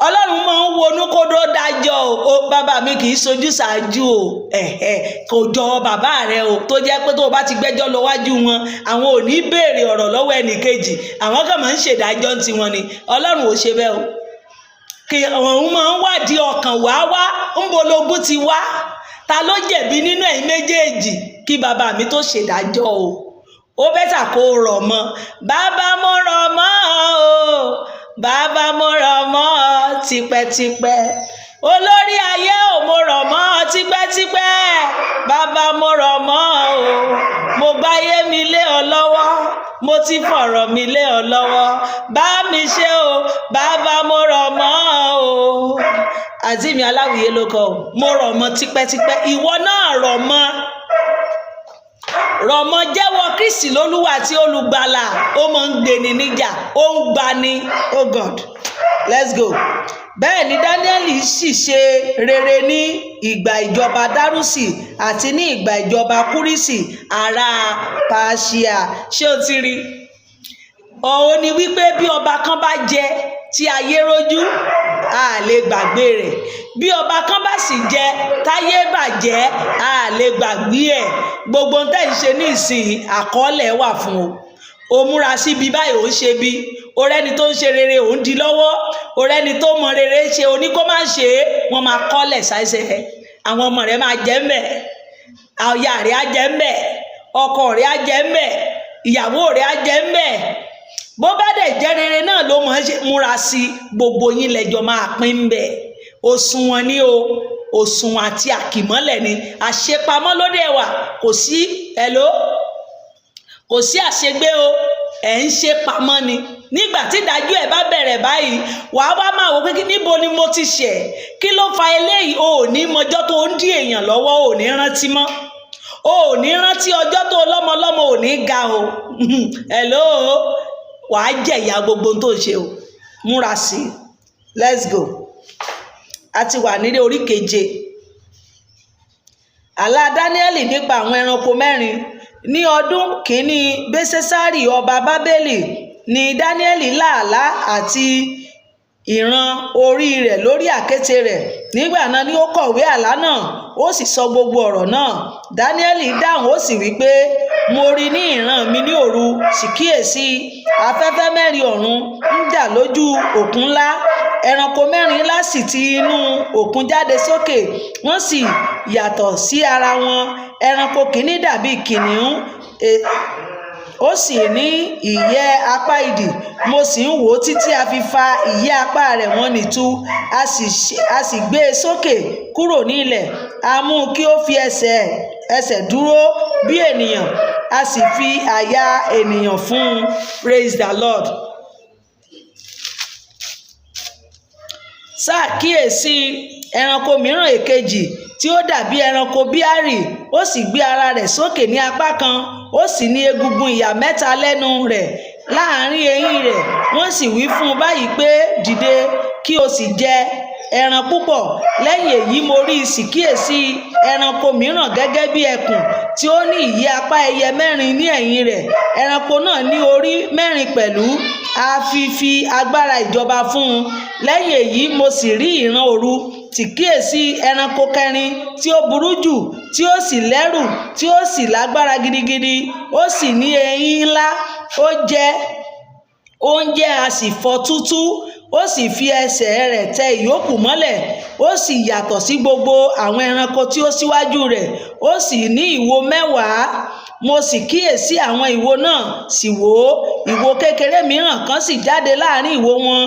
Ọlọ́run máa ń wonú kó dó dájọ́ o. Bàbá mi kì í sojú ṣáájú o. Kò jọ bàbá rẹ o, tó jẹ́ pé tó o bá ti gbẹ́jọ́ lọ wájú wọn, àwọn ò ní béèrè ọ̀rọ̀ lọ́wọ́ ẹnì kejì, àwọn kan máa ń ṣèdájọ́ ti wọn ni. Ọlọ́run ò ṣe bẹ́ẹ̀ o. Kì òun máa ń wádìí ọkàn wá ń bológun ti wá, ta ló jẹ̀bi nínú ẹ̀yin méjèèjì, kí bàbá mi tó ṣèdájọ́ o. Ó bẹ́tà kó rọ̀ mọ́. Bàbá mo rọ̀ mọ́ o, bàbá mo rọ̀ mọ́ tipẹ́tipẹ́. Olórí ayé ò, mo rọ̀ mọ́ tipẹ́tipẹ́. Bàbá mo rọ̀ mọ́ o, mo gbáyé mi lé ọ lọ́wọ́, mo ti fọ̀rọ̀ mi lé ọ lọ́wọ́. Bá mi ṣe o, bàbá mo rọ̀ mọ́ o. Àǹtí mi Aláwìyé ló kọ o, mo rọ̀ mọ́ tipẹ́tipẹ́. Ìwọ náà rọ̀ mọ́. Rọ̀mọ́, jẹ́wọ́ Kristi lólúwa àti olùgbàlà. Ó máa ń gbeni níjà, ó ń gbani. Oh God, let's go. Bẹ́ẹ̀ ni Dáníẹ́lì sì ṣe rere ní ìgbà ìjọba Dárúsì àti ní ìgbà ìjọba Kúrísì ará Páṣíà. Ṣé o ti rí? Òun ni wípé bí ọba kan bá jẹ tí ayé rójú, a lè gbàgbé rẹ̀. Bí ọba kan bá sì jẹ táyé bàjẹ́, a lè gbàgbé ẹ̀. Gbogbo ń tẹ́ ń ṣe ní ìsìn àkọọ́lẹ̀ wà fún o. O múra síbi báyìí, ó ń ṣe bí, orẹ́ni tó ń ṣe rere òun di lọ́wọ́, orẹ́ni tó mọ rere ṣe oní kó má ṣe é, wọ́n máa kọ́lẹ̀ ṣáṣẹ́, àwọn ọmọ rẹ̀ máa jẹ́ mbẹ̀, aya rẹ̀ á jẹ́ mbẹ̀, ọkọ rẹ̀ á jẹ́ mbẹ̀, ìyàwó rẹ̀ á jẹ́ mbẹ̀. Bó bá dẹ̀ jẹ́ rere náà ló mọ̀ ṣe múra sí, gbogbo yín lẹ́jọ́ máa pín mbẹ̀. Òṣùwọ̀n ni o, òṣùwọ̀n àti àkìmọ́lẹ̀ ni, àṣepamọ́ ló dẹ̀ wà, kò sí kò sí àṣegbé o, ẹ̀ ń ṣe pamọ́ ni. Nígbà tí ìdájọ́ ẹ̀ bá bẹ̀rẹ̀ báyìí, wàá wá máa wò pé níbo ni mo ti ṣẹ̀, kí ló fa eléyìí? O ò ní mọjọ́ tó ń dí èèyàn lọ́wọ́, o ò ní rántí mọ́, o ò ní rántí ọjọ́ tó lọ́mọlọ́mọ ò ní ga o. Wàá jẹ̀yà gbogbo tó ń ṣe o, múra sí i. Let's go. A ti wà nílé orí 7. Àlá Dáníẹ́lì nípa àwọn ẹranko 4. Ní ọdún kìíní Belsesari ọba Bábélì ni Dáníẹ́lì lá àlá àti ìran orí rẹ̀ lórí àkéte rẹ̀. Nígbà náà ni ó kọ̀wé àlá náà, ó sì sọ gbogbo ọ̀rọ̀ náà. Dáníẹ́lì dáhùn ó sì wí pé, mo rí ní ìran mi ní òru, sì kíyèsí afẹ́fẹ́ 4 ọ̀run ń jà lójú òkun ńlá. Ẹranko 4 ńlá sì ti inú òkun jáde sókè, wọ́n sì yàtọ̀ sí ara wọn. Ẹranko kìíní dàbí kìnìún, ó sì ní ìyẹ́ apá idì. Mo sì ń wò ó títí a fi fa ìyẹ́ apá rẹ̀ wọ́n nìtú. A sì gbé e sókè kúrò ní ilẹ̀. A mú kí ó fi ẹsẹ̀ dúró bí ènìyàn, a sì fi àyà ènìyàn fún un. Praise the Lord. Ṣàkíyèsí ẹranko mìíràn èkejì tí ó dàbí ẹranko bíárì, ó sì gbé ara rẹ̀ sókè ní apá kan, ó sì ní egungun ìhà 3 lẹ́nu rẹ̀ láàrin eyín rẹ̀. Wọ́n sì wí fún un báyìí pé, dìde kí o sì jẹ ẹran púpọ̀. Lẹ́yìn èyí mo rí sì kíyèsí ẹranko mìíràn gẹ́gẹ́ bí ẹkùn tí ó ní ìyẹ́ apá ẹyẹ 4 ní ẹ̀yìn rẹ̀. Ẹranko náà ní orí 4 pẹ̀lú, a fi agbára ìjọba fún un. Lẹ́yìn èyí mo sì rí ìran òru, sì kíyèsí ẹranko 4 tí ó burú jù, tí ó sì lẹ́rù, tí ó sì lágbára gidigidi, ó sì ní eyín ńlá, oúnjẹ a sì fọ́ túútúú, ó sì fi ẹsẹ̀ rẹ̀ tẹ ìyókù mọ́lẹ̀. Ó sì yàtọ̀ sí gbogbo àwọn ẹranko tí ó síwájú rẹ̀, ó sì ní ìwo 10. Mo sì kíyèsí àwọn ìwo náà, sì wò ó, ìwo kékeré mìíràn kan sì jáde láàrin ìwo wọn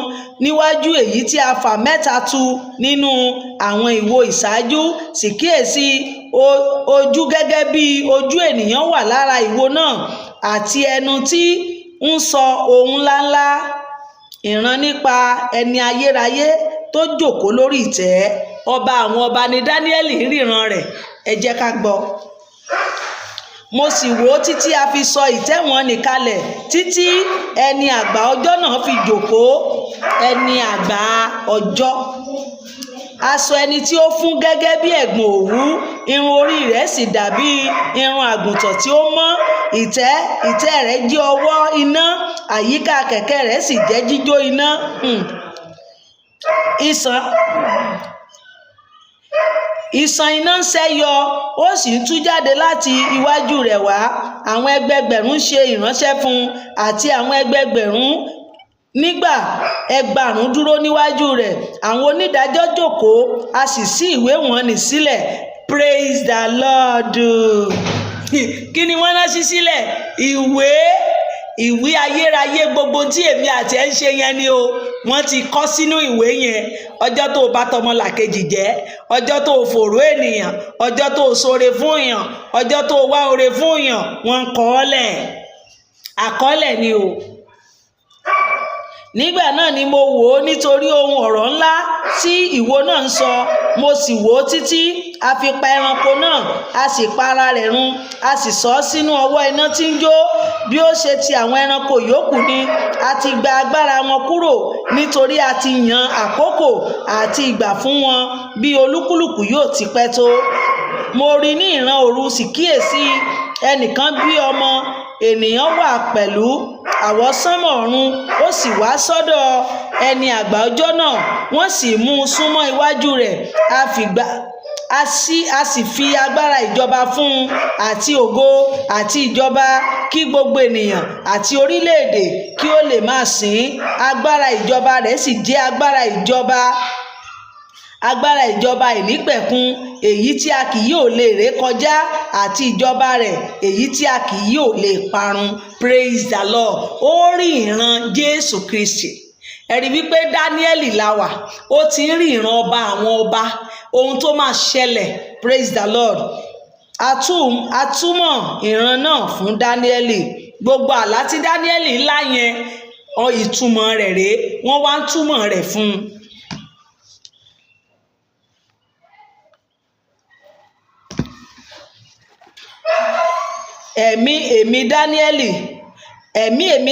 níwájú èyí tí a fà 3 tu nínú àwọn ìwo ìṣáájú. Sì kíyèsí ojú gẹ́gẹ́ bí ojú ènìyàn wà lára ìwo náà, àti ẹnu tí ń sọ ohun ńláńlá. Ìran nípa ẹni ayérayé tó jókòó lórí ìtẹ́. Ọba àwọn ọba ni Dáníẹ́lì ríran rẹ̀. Ẹ jẹ́ ká gbọ́. Mo sì wò ó títí a fi sọ ìtẹ́ wọn nì kalẹ̀, títí ẹni àgbà ọjọ́ náà fi jókòó. Ẹni àgbà ọjọ́, aṣọ ẹni tí ó fún gẹ́gẹ́ bí ẹ̀gbọ̀n òwú, irun orí rẹ̀ sì dàbí irun àgùntàn tí ó mọ́. Ìtẹ́ rẹ̀ jẹ́ ọwọ́ iná, àyíká kẹ̀kẹ́ rẹ̀ sì jẹ́ jíjó iná. Ìṣàn iná ń ṣẹ́yọ, ó sì ń tú jáde láti iwájú rẹ̀ wá. Àwọn ẹgbẹẹgbẹ̀rún ṣe ìránṣẹ́ fún un, àti àwọn ẹgbẹẹgbẹ̀rún nígbà ẹgbàrún dúró níwájú rẹ̀. Àwọn onídàájọ́ jókòó, a sì ṣí ìwé wọn nì sílẹ̀. Praise the Lord. Kí ni wọ́n náà ṣí sílẹ̀? Ìwé ayérayé gbogbo tí èmi àti ẹ̀ ń ṣe yẹn ni o. Wọ́n ti kọ sínú ìwé yẹn. Ọjọ́ tó o bá tọmọlàkejì jẹ́, ọjọ́ tó o fòró ènìyàn, ọjọ́ tó o ṣoore fún èèyàn, ọjọ́ tó o wá oore fún èèyàn, wọ́n ń kọ ọ́ lẹ̀. Àkọọ́lẹ̀ ni o. Nígbà náà ni mo wò ó nítorí ohun ọ̀rọ̀ ńlá tí ìwo náà ń sọ. Mo sì wò ó títí a fi pa ẹranko náà, a sì pa ara rẹ̀ run, a sì sọ ọ́ sínú ọwọ́ iná tí ń jó. Bí ó ṣe ti àwọn ẹranko yòókù ni a ti gba agbára wọn kúrò, nítorí a ti yan àkókò àti ìgbà fún wọn bí olúkúlùkù yóò ti pẹ́ tó. Mo rí ní ìran òru, sì kíyèsí ẹnìkan bí ọmọ ènìyàn wà pẹ̀lú àwọsánmọ̀ ọ̀run, ó sì wá sọ́dọ̀ ẹni àgbà ọjọ́ náà. Wọ́n sì mú un súnmọ́ iwájú rẹ̀, a sì fi agbára ìjọba fún un àti ògo àti ìjọba kí gbogbo ènìyàn àti orílẹ̀-èdè kí ó lè máa sìn ín. Agbára ìjọba rẹ̀ sì jẹ́ agbára ìjọba ìnípẹ̀kun, èyí tí a kì yóò lè ré kọjá, àti ìjọba rẹ̀ èyí tí a kì yóò lè parun. Praise the Lord. Ó rí ìran Jésù Kristi. Ẹ̀rí wípé Dáníẹ́lì la wà, ó ti ń rí ìran ọba àwọn ọba, ohun tó máa ṣẹlẹ̀. Praise the Lord. A túmọ̀ ìran náà fún Dáníẹ́lì. Gbogbo àlá tí Dáníẹ́lì lá yẹn, ìtumọ̀ rẹ̀ rèé, wọ́n wá ń túmọ̀ rẹ̀ fún un. Èmi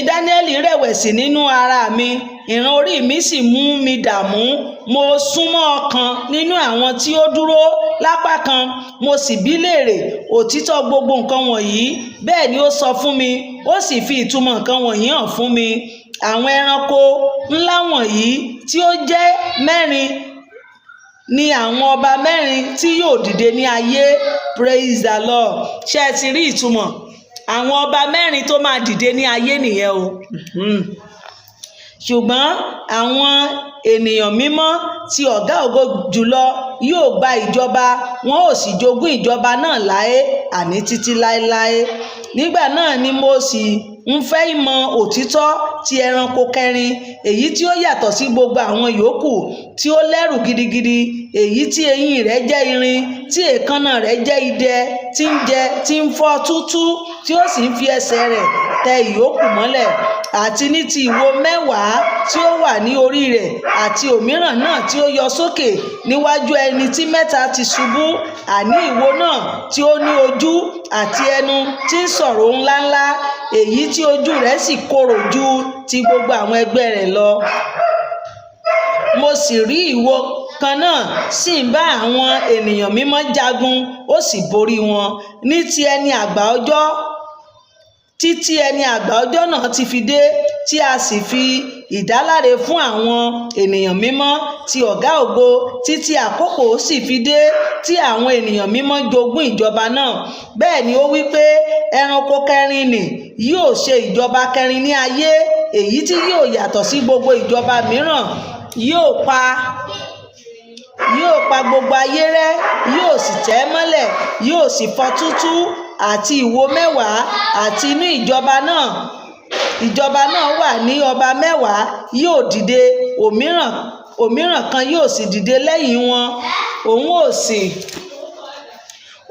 Dáníẹ́lì rẹ̀wẹ̀sì nínú ara mi, ìran orí mi sì mú mi dààmú. Mo súnmọ́ ọ̀kan nínú àwọn tí ó dúró lápá kan, mo sì bi léèrè òtítọ́ gbogbo nǹkan wọ̀nyí. Bẹ́ẹ̀ ni ó sọ fún mi, ó sì fi ìtumọ̀ nǹkan wọ̀nyí hàn fún mi. Àwọn ẹranko ńlá wọ̀nyí tí ó jẹ́ mẹ́rin ni àwọn ọba mẹ́rin tí yóò dìde ní ayé. Praise the Lord. Ṣé ẹ ti rí ìtumọ̀? Àwọn ọba mẹ́rin tó máa dìde ní ayé nìyẹn o. Ṣùgbọ́n àwọn ènìyàn mímọ́ tí ọ̀gá ògo jùlọ yóò gba ìjọba, wọn ò sì jogún ìjọba náà láé àní títí láéláé. Nígbà náà ni mo sì ń fẹ́ ìmọ̀ òtítọ́ ti ẹranko kẹrin, èyí tí ó yàtọ̀ sí gbogbo àwọn yòókù, tí ó lẹ́rù gidigidi, èyí tí eyín rẹ̀ jẹ́ irin, tí èékánná rẹ̀ jẹ́ idẹ, tí ń fọ́ túútúú, tí ó sì ń fi ẹsẹ̀ rẹ̀ tẹ ìyókù mọ́lẹ̀. Àti ní ti ìwo mẹ́wàá tí ó wà ní orí rẹ̀, àti òmíràn náà tí ó yọ sókè níwájú ẹni tí mẹ́ta ti ṣubú, àní ìwo náà tí ó ní ojú àti ẹnu tí ń sọ̀rọ̀ ńláńlá, èyí tí ojú rẹ̀ sì korò ju ti gbogbo àwọn ẹgbẹ́ rẹ̀ lọ. Mo sì rí ìwo kan náà sì ń bá àwọn ènìyàn mímọ́ jagun, ó sì borí wọn. Ní ti ẹni àgbà ọjọ́, títí ẹni àgbà ọjọ́ náà ti fi dé, tí a sì fi ìdáláre fún àwọn ènìyàn mímọ́ ti ọ̀gá ògo, títí àkókò sì fi dé tí àwọn ènìyàn mímọ́ jogún ìjọba náà. Bẹ́ẹ̀ ni ó wí pé ẹranko kẹrin nì yóò ṣe ìjọba kẹrin ní ayé, èyí tí yóò yàtọ̀ sí gbogbo ìjọba mìíràn. Yóò pa gbogbo ayé rẹ́, yóò sì tẹ́ mọ́lẹ̀, yóò sì fọ́ túútúú. Àti ìwo mẹ́wàá àti inú ìjọba náà wà ní ọba mẹ́wàá yóò dìde, òmíràn kan yóò sì dìde lẹ́yìn wọn.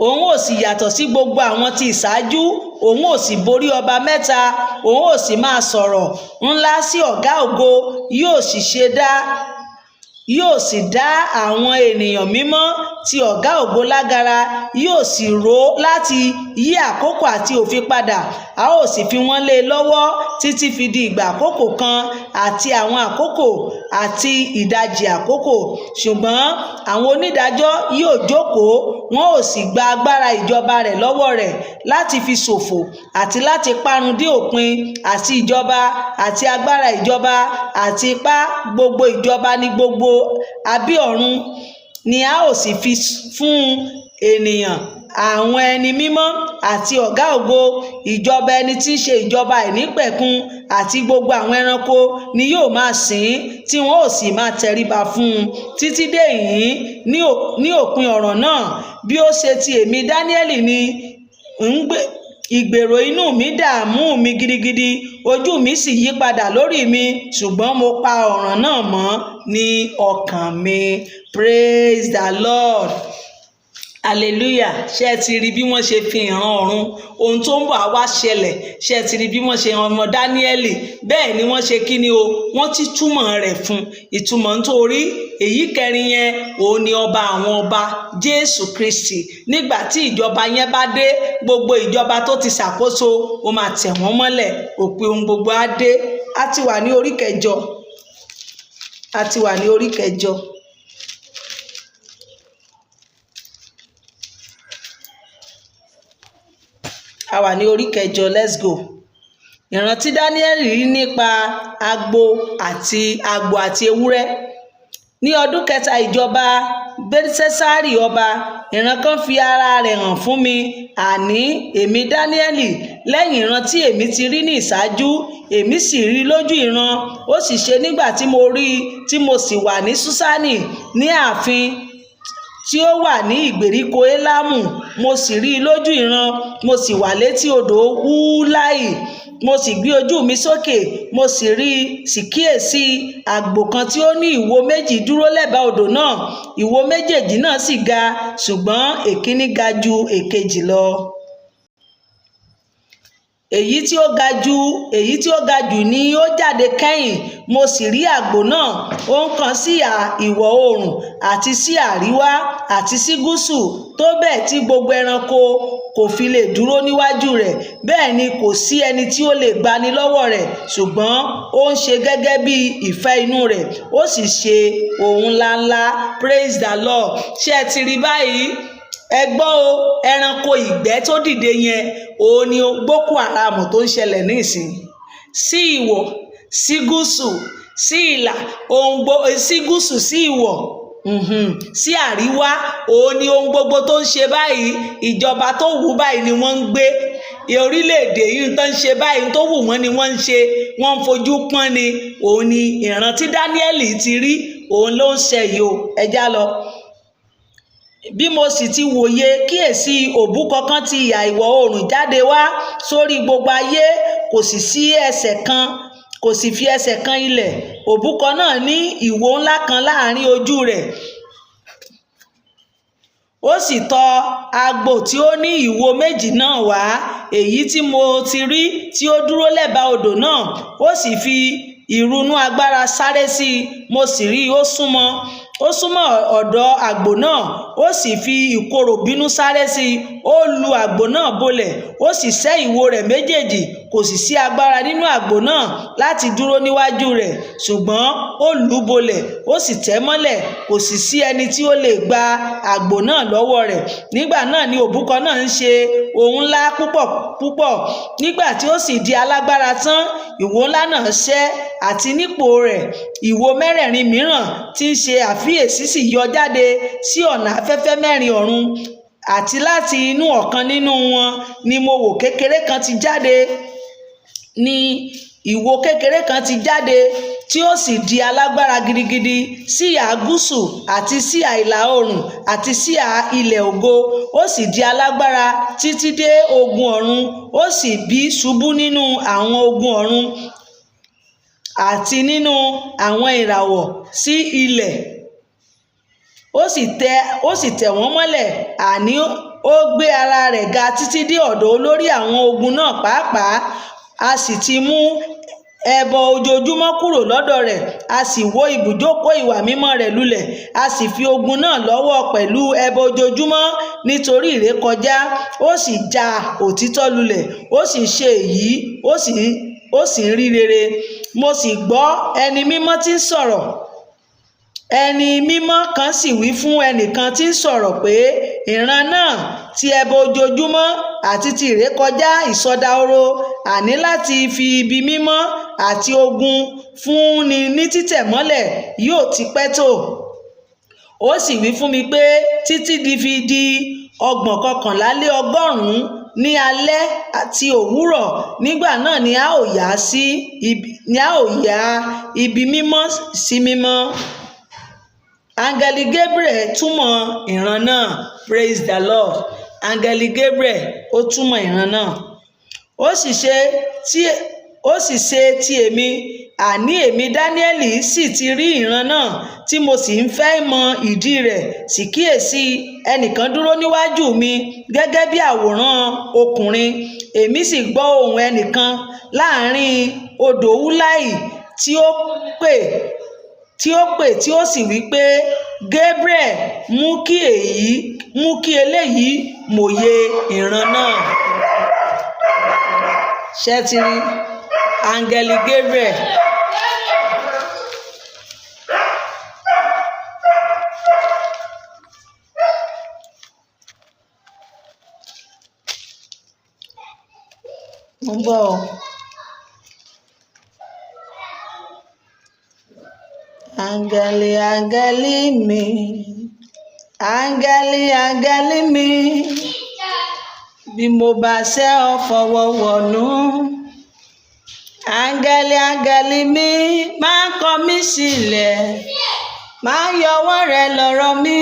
Òun ò sì yàtọ̀ sí gbogbo àwọn tí ìṣáájú, òun ò sì borí ọba mẹ́ta, òun ò sì máa sọ̀rọ̀ ńlá sí ọ̀gá ògo, yóò sì dá àwọn ènìyàn mímọ́ tí ọ̀gá ògo lágara, yóò sì rò láti yí àkókò àti òfin padà. A ó sì fi wọ́n lé lọ́wọ́ títí fi di ìgbà àkókò kan àti àwọn àkókò àti ìdajì àkókò. Ṣùgbọ́n àwọn onídàájọ́ yóò jókòó, wọn ò sì gba agbára ìjọba rẹ̀ lọ́wọ́ rẹ̀ láti fi ṣòfò àti láti parun dé òpin. Àti ìjọba àti agbára ìjọba àti ipá gbogbo ìjọba ní gbogbo abẹ́ ọ̀run ni a ó sì fi fún ènìyàn, àwọn ẹni mímọ́ àti ọ̀gá ògo. Ìjọba ẹni tí í ṣe ìjọba àìnípẹ̀kun àti gbogbo àwọn ẹranko ni yóò máa sìn ín, tí wọn ó sì máa tẹríba fún un títí dé ìhín. Ní òpin ọ̀rọ̀ náà, bí ó ṣe ti èmi Dáníẹ́lì ni ìgbèrò inú mi dààmú mi gidigidi, ojú mi sì yí padà lórí mi, ṣùgbọ́n mo pa ọ̀ràn náà mọ́ ní ọkàn mi. Praise the Lord. Hallelujah. Ṣé ẹ ti rí bí wọ́n ṣe fi ìran ọ̀run ohun tó ń bọ̀ wá ṣẹlẹ̀? Ṣé ẹ ti rí bí wọ́n ṣe hàn ọmọ Dáníẹ́lì? Bẹ́ẹ̀ ni wọ́n ṣe kí ni o, wọ́n ti túmọ̀ rẹ̀ fún ìtumọ̀. Nítorí èyí kẹrin yẹn òun ni ọba àwọn ọba, Jésù Kristi. Nígbà tí ìjọba yẹn bá dé, gbogbo ìjọba tó ti ṣàkóso ó máa tẹ̀ wọ́n mọ́lẹ̀, òpin ohun gbogbo á dé. A ti wà ní orí kẹjọ. A wà ní orí kẹjọ. Let's go. Ìrántí Dáníẹ́lì rí nípa agbo àti ewúrẹ́. Ní ọdún kẹta ìjọba Belsesari ọba, ìran kan fi ara rẹ̀ hàn fún mi, àní èmi Dáníẹ́lì, lẹ́yìn ìran tí èmi ti rí ní ìṣáájú, èmi sì rí lójú ìran. Ó sì ṣe nígbà tí mo rí i, tí mo sì wà ní Ṣúṣánì ní ààfin tí ó wà ní ìgbèríko Élámù, mo sì rí i lójú ìran. Mo sì wà létí odò Úláì. Mo sì gbé ojú mi sókè, mo sì rí i, sì kíyèsí àgbò kan tí ó ní ìwo méjì dúró lẹ́bàá odò náà. Ìwo méjèèjì náà sì ga, ṣùgbọ́n èkíní ga ju èkejì lọ. Èyí tí ó ga jù ni ó jáde kẹ́yìn. Mo sì rí àgbò náà, ó ń kan sí ìwọ̀ oòrùn àti sí àríwá àti sí gúúsù, tó bẹ́ẹ̀ tí gbogbo ẹranko kò fi lè dúró níwájú rẹ̀, bẹ́ẹ̀ ni kò sí ẹni tí ó lè gbani lọ́wọ́ rẹ̀, ṣùgbọ́n ó ń ṣe gẹ́gẹ́ bí ìfẹ́ inú rẹ̀, ó sì ṣe ohun ńláńlá. Praise the Lord. Ṣé ẹ ti rí báyìí? Ẹ gbọ́ o, ẹranko ìgbẹ́ tó dìde yẹn, òun ni Boko Haram tó ń ṣẹlẹ̀ nísìn. Sí ìwọ̀, sí gúúsù, sí ìlà, sí gúúsù, sí ìwọ̀, sí àríwá, òun ni ohun gbogbo tó ń ṣe báyìí. Ìjọba tó wù báyìí ni wọ́n ń gbé. Orílẹ̀-èdè yìí tó ń ṣe báyìí, tó wù wọ́n ni wọ́n ń ṣe. Wọ́n ń fojú pọ́n ni. Òun ni ìran tí Dáníẹ́lì ti rí, òun ló ń ṣe yìí o. Ẹ já lọ. Bí mo sì ti wòye, kíyèsí òbúkọ kan ti ìhà ìwọ̀ oòrùn jáde wá sórí gbogbo ayé, kò sì fi ẹsẹ̀ kan ilẹ̀. Òbúkọ náà ní ìwo ńlá kan láàrin ojú rẹ̀. Ó sì tọ àgbò tí ó ní ìwo méjì náà wá, èyí tí mo ti rí tí ó dúró lẹ́bàá odò náà. Ó sì fi ìrunú agbára sáré sí i. Mo sì rí i, ó súnmọ́ ọ̀dọ̀ àgbò náà, ó sì fi ìkorò bínú sáré sí i. Ó lu àgbò náà bolẹ̀, ó sì sẹ́ ìwo rẹ̀ méjèèjì. Kò sì sí agbára nínú àgbò náà láti dúró níwájú rẹ̀, ṣùgbọ́n ó lù ú bolẹ̀, ó sì tẹ̀ mọ́lẹ̀. Kò sì sí ẹni tí ó lè gba àgbò náà lọ́wọ́ rẹ̀. Nígbà náà ni òbúkọ náà ń ṣe ohun ńlá púpọ̀ púpọ̀. Nígbà tí ó sì di alágbára tán, ìwo ńlá náà ṣẹ́, àti nípò rẹ̀ ìwo mẹ́rẹ̀ẹ̀rin mìíràn tí ń ṣe àfiyèsí sì yọ jáde sí ọ̀nà afẹ́fẹ́ mẹ́rin ọ̀run, àti láti inú ọ̀kan nínú wọn ni ìwo kékeré kan ti jáde, tí ó sì di alágbára gidigidi sí ìhà gúúsù àti sí ìhà ìlà oòrùn àti sí ìhà ilẹ̀ ògo. Ó sì di alágbára títí dé ogun ọ̀run. Ó sì bì ṣubú nínú àwọn ogun ọ̀run àti nínú àwọn ìràwọ̀ sí ilẹ̀. Ó sì tẹ̀ wọ́n mọ́lẹ̀, àní ó gbé ara rẹ̀ ga títí dé ọ̀dọ̀ olórí àwọn ogun náà pàápàá. A sì ti mú ẹbọ ojoojúmọ́ kúrò lọ́dọ̀ rẹ̀, a sì wó ibùjókòó ìwà mímọ́ rẹ̀ lulẹ̀. A sì fi ogun náà lọ́wọ́ pẹ̀lú ẹbọ ojoojúmọ́ nítorí ìrékọjá. Ó sì já òtítọ́ lulẹ̀, ó sì ṣe èyí, ó sì ń rí rere. Mo sì gbọ́ ẹni mímọ́ tí ń sọ̀rọ̀. Ẹni mímọ́ kan sì wí fún ẹnìkan tí ń sọ̀rọ̀ pé, ìran náà ti ẹbọ ojoojúmọ́ àti ti ìrékọjá ìsọdahoro, àní láti fi ibi mímọ́ àti ogun fúnni ní títẹ̀ mọ́lẹ̀, yóò ti pẹ́ tó. Ó sì wí fún mi pé títí fi di 691 ní alẹ́ àti òwúrọ̀, nígbà náà ni a ó yà ibi mímọ́ sí mímọ́. Áńgẹ́lì Gabriel túmọ̀ ìran náà. Praise the Lord. Áńgẹ́lì Gabriel ó túmọ̀ ìran náà. Ó sì ṣe ti èmi, àní èmi Dáníẹ́lì sì ti rí ìran náà, tí mo sì ń fẹ́ mọ ìdí rẹ̀. Sì kíyèsí, ẹnìkan dúró níwájú mi gẹ́gẹ́ bí àwòrán ọkùnrin. Èmi sì gbọ́ ohùn ẹnìkan láàrin odò Úláì tí ó pè tí ó sì wí pé, Gabriel, mú kí eléyìí mòye ìran náà. Ṣé ti rí? Áńgẹ́lì Gabriel. Mo ń bọ̀ ọ́. Áńgẹ́lì mi, áńgẹ́lì áńgẹ́lì mi bí mo bá ṣẹ̀ ọ́ fọwọ́ wọ̀nú. Áńgẹ́lì áńgẹ́lì mi máa kọ̀ mí sílẹ̀, máa yọwọ́ rẹ lọ́rọ̀ mi.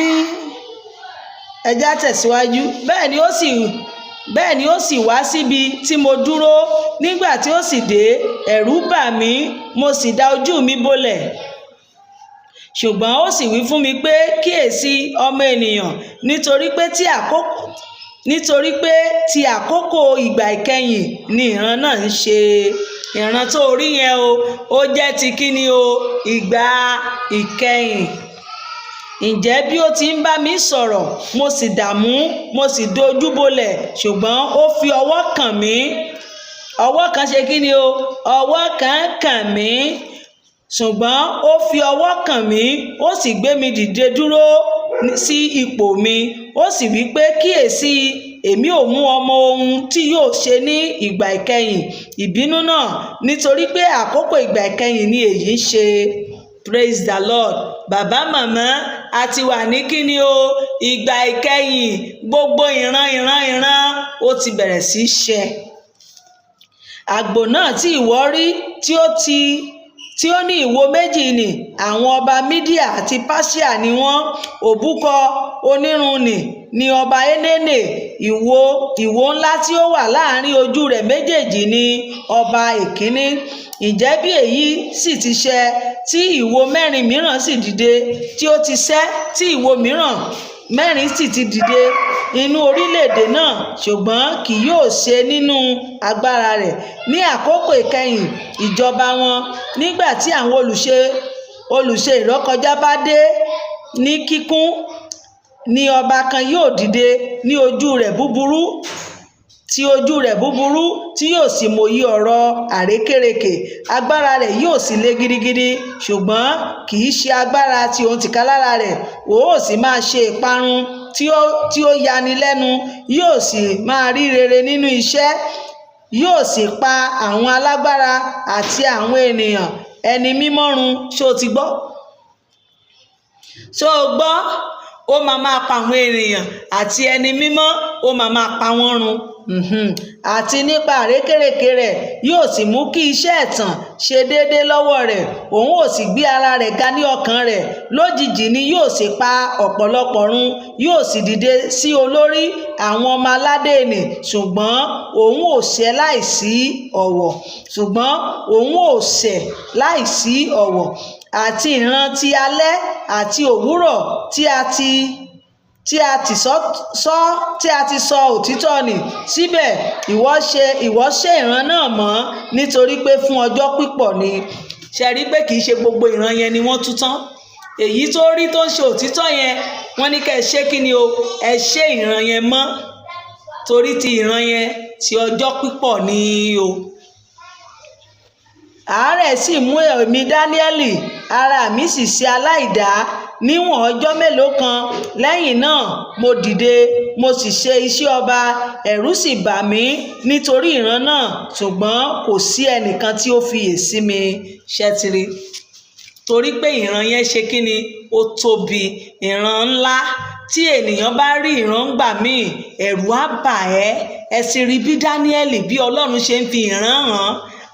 Ẹ já tẹ̀síwájú. Bẹ́ẹ̀ ni ó sì wá síbi tí mo dúró. Nígbà tí ó sì dé, ẹ̀rù bà mí, mo sì dá ojú mi bolẹ̀. Ṣùgbọ́n ó sì wí fún mi pé, kíyèsí ọmọ ènìyàn, nítorí pé ti àkókò ìgbà ìkẹyìn ni ìran náà ń ṣe. Ìran tó rí yẹn ó jẹ́ ti kíni ìgbà ìkẹyìn. Ǹjẹ́ bí ó ti ń bá mi sọ̀rọ̀, mo sì dààmú, mo sì dojú bolẹ̀, ṣùgbọ́n ó fi ọwọ́ kàn mí. Ọwọ́ kan ṣe kíni ọwọ́ kan kàn mí. Ṣùgbọ́n ó fi ọwọ́ kàn mí, ó sì gbé mi dìde dúró sí ipò mi. Ó sì wí pé, kíyèsí, èmi ò mú ọmọ ohun tí yóò ṣe ní ìgbà ìkẹyìn ìbínú náà, nítorí pé àkókò ìgbà ìkẹyìn ni èyí ń ṣe. Praise the Lord. Bàbá màmá, a ti wà ní kíni ìgbà ìkẹyìn. Gbogbo ìran ó ti bẹ̀rẹ̀ sí ṣẹ. Àgbò náà tí ìwọ rí tí ó ní ìwo méjì nì, àwọn ọba Mídíà àti Páṣíà ni wọ́n. Òbúkọ onírun ni ọba Hélénè. Ìwo ńlá tí ó wà láàrin ojú rẹ̀ méjèèjì ni ọba èkíní. Ǹjẹ́ bí èyí sì ti ṣẹ, tí ìwo mẹ́rin mìíràn sì dìde, tí ó ti ṣẹ́, tí ìwo mìíràn mẹ́rin sì ti dìde inú orílẹ̀-èdè náà, ṣùgbọ́n kì yóò ṣe nínú agbára rẹ̀. Ní àkókò ìkẹyìn ìjọba wọn, nígbà tí àwọn olùṣe ìrékọjá bá dé ní kíkún, ni ọba kan yóò dìde ní ojú rẹ̀ búburú tí yóò sì mòye ọ̀rọ̀ àrékérekè. Agbára rẹ̀ yóò sì le gidigidi, ṣùgbọ́n kì í ṣe agbára tí òun tìkálára rẹ̀. Ó sì máa ṣe ìparun tí ó yani lẹ́nu, yóò sì máa rí rere nínú iṣẹ́. Yóò sì pa àwọn alágbára àti àwọn ènìyàn ẹni mímọ́ run. Ṣé o ti gbọ́? Ṣé o gbọ́? Ó máa pa àwọn ènìyàn àti ẹni mímọ́, ó máa pa wọ́n run. Àti nípa àrékérekè rẹ̀ yóò sì mú kí iṣẹ́ ẹ̀tàn ṣe déédéé lọ́wọ́ rẹ̀. Òun ò sì gbé ara rẹ̀ ga ní ọkàn rẹ̀. Lójijì ni yóò sì pa ọ̀pọ̀lọpọ̀ run. Yóò sì dìde sí olórí àwọn ọmọ aládé nì, ṣùgbọ́n òun ò ṣẹ̀ láìsí ọ̀wọ̀. Àti ìran ti alẹ́ àti òwúrọ̀ tí a ti sọ òtítọ́ nì, síbẹ̀ ìwọ ṣe ìran náà mọ́, nítorí pé fún ọjọ́ pípọ̀ ni. Ṣe rí pé kì í ṣe gbogbo ìran yẹn ni wọ́n tú tán. Èyí tó rí tó ń ṣe òtítọ́ yẹn, wọ́n ní kẹ́ ẹ ṣe kíni ẹ ṣe ìran yẹn mọ́, torí ti ìran yẹn ti ọjọ́ pípọ̀ ni Àárẹ̀ sì mú èmi Dáníẹ́lì, ara mi sì ṣe aláìdá níwọ̀n ọjọ́ mélòó kan. Lẹ́yìn náà mo dìde, mo sì ṣe iṣẹ́ ọba. Ẹ̀rù sì bà mí nítorí ìran náà, ṣùgbọ́n kò sí ẹnìkan tí ó fiyèsí mi. Ṣẹ́tìrì, torí pé ìran yẹn ṣe kíni ó tóbi, ìran ńlá. Tí ènìyàn bá rí ìran gbà míì, ẹ̀rù á bà ẹ́. Ẹ sì rí bí Dáníẹ́lì, bí Ọlọ́run ṣe ń fi ìran hàn.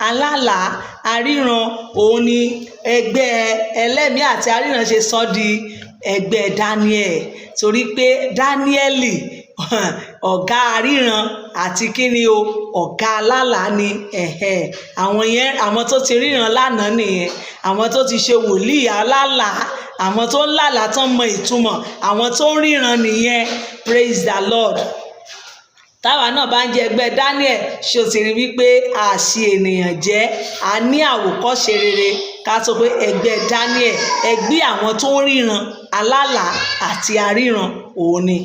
Alálàá, aríran, òun ni ẹgbẹ́ ẹlẹ́mìí àti aríran ṣe sọ di ẹgbẹ́ Dáníẹ́lì, torí pé Dáníẹ́lì ọ̀gá aríran àti kíni ọ̀gá alálàá ni. Àwọn tó ti ríran lánàá nìyẹn. Àwọn tó ti ṣe wòlíì alálàá, àwọn tó ń lálàá tán mọ ìtumọ̀, àwọn tó ń ríran nìyẹn. Praise the Lord. Táwa náà bá ń jẹ ẹgbẹ́ Daniel, ṣé o ti rí wípé a ṣì ènìyàn jẹ́, a ní àwòkọ́ṣe rere. Ká sọ pé ẹgbẹ́ Daniel, ẹgbẹ́ àwọn tó ń ríran, alálàá àti aríran, òun ni.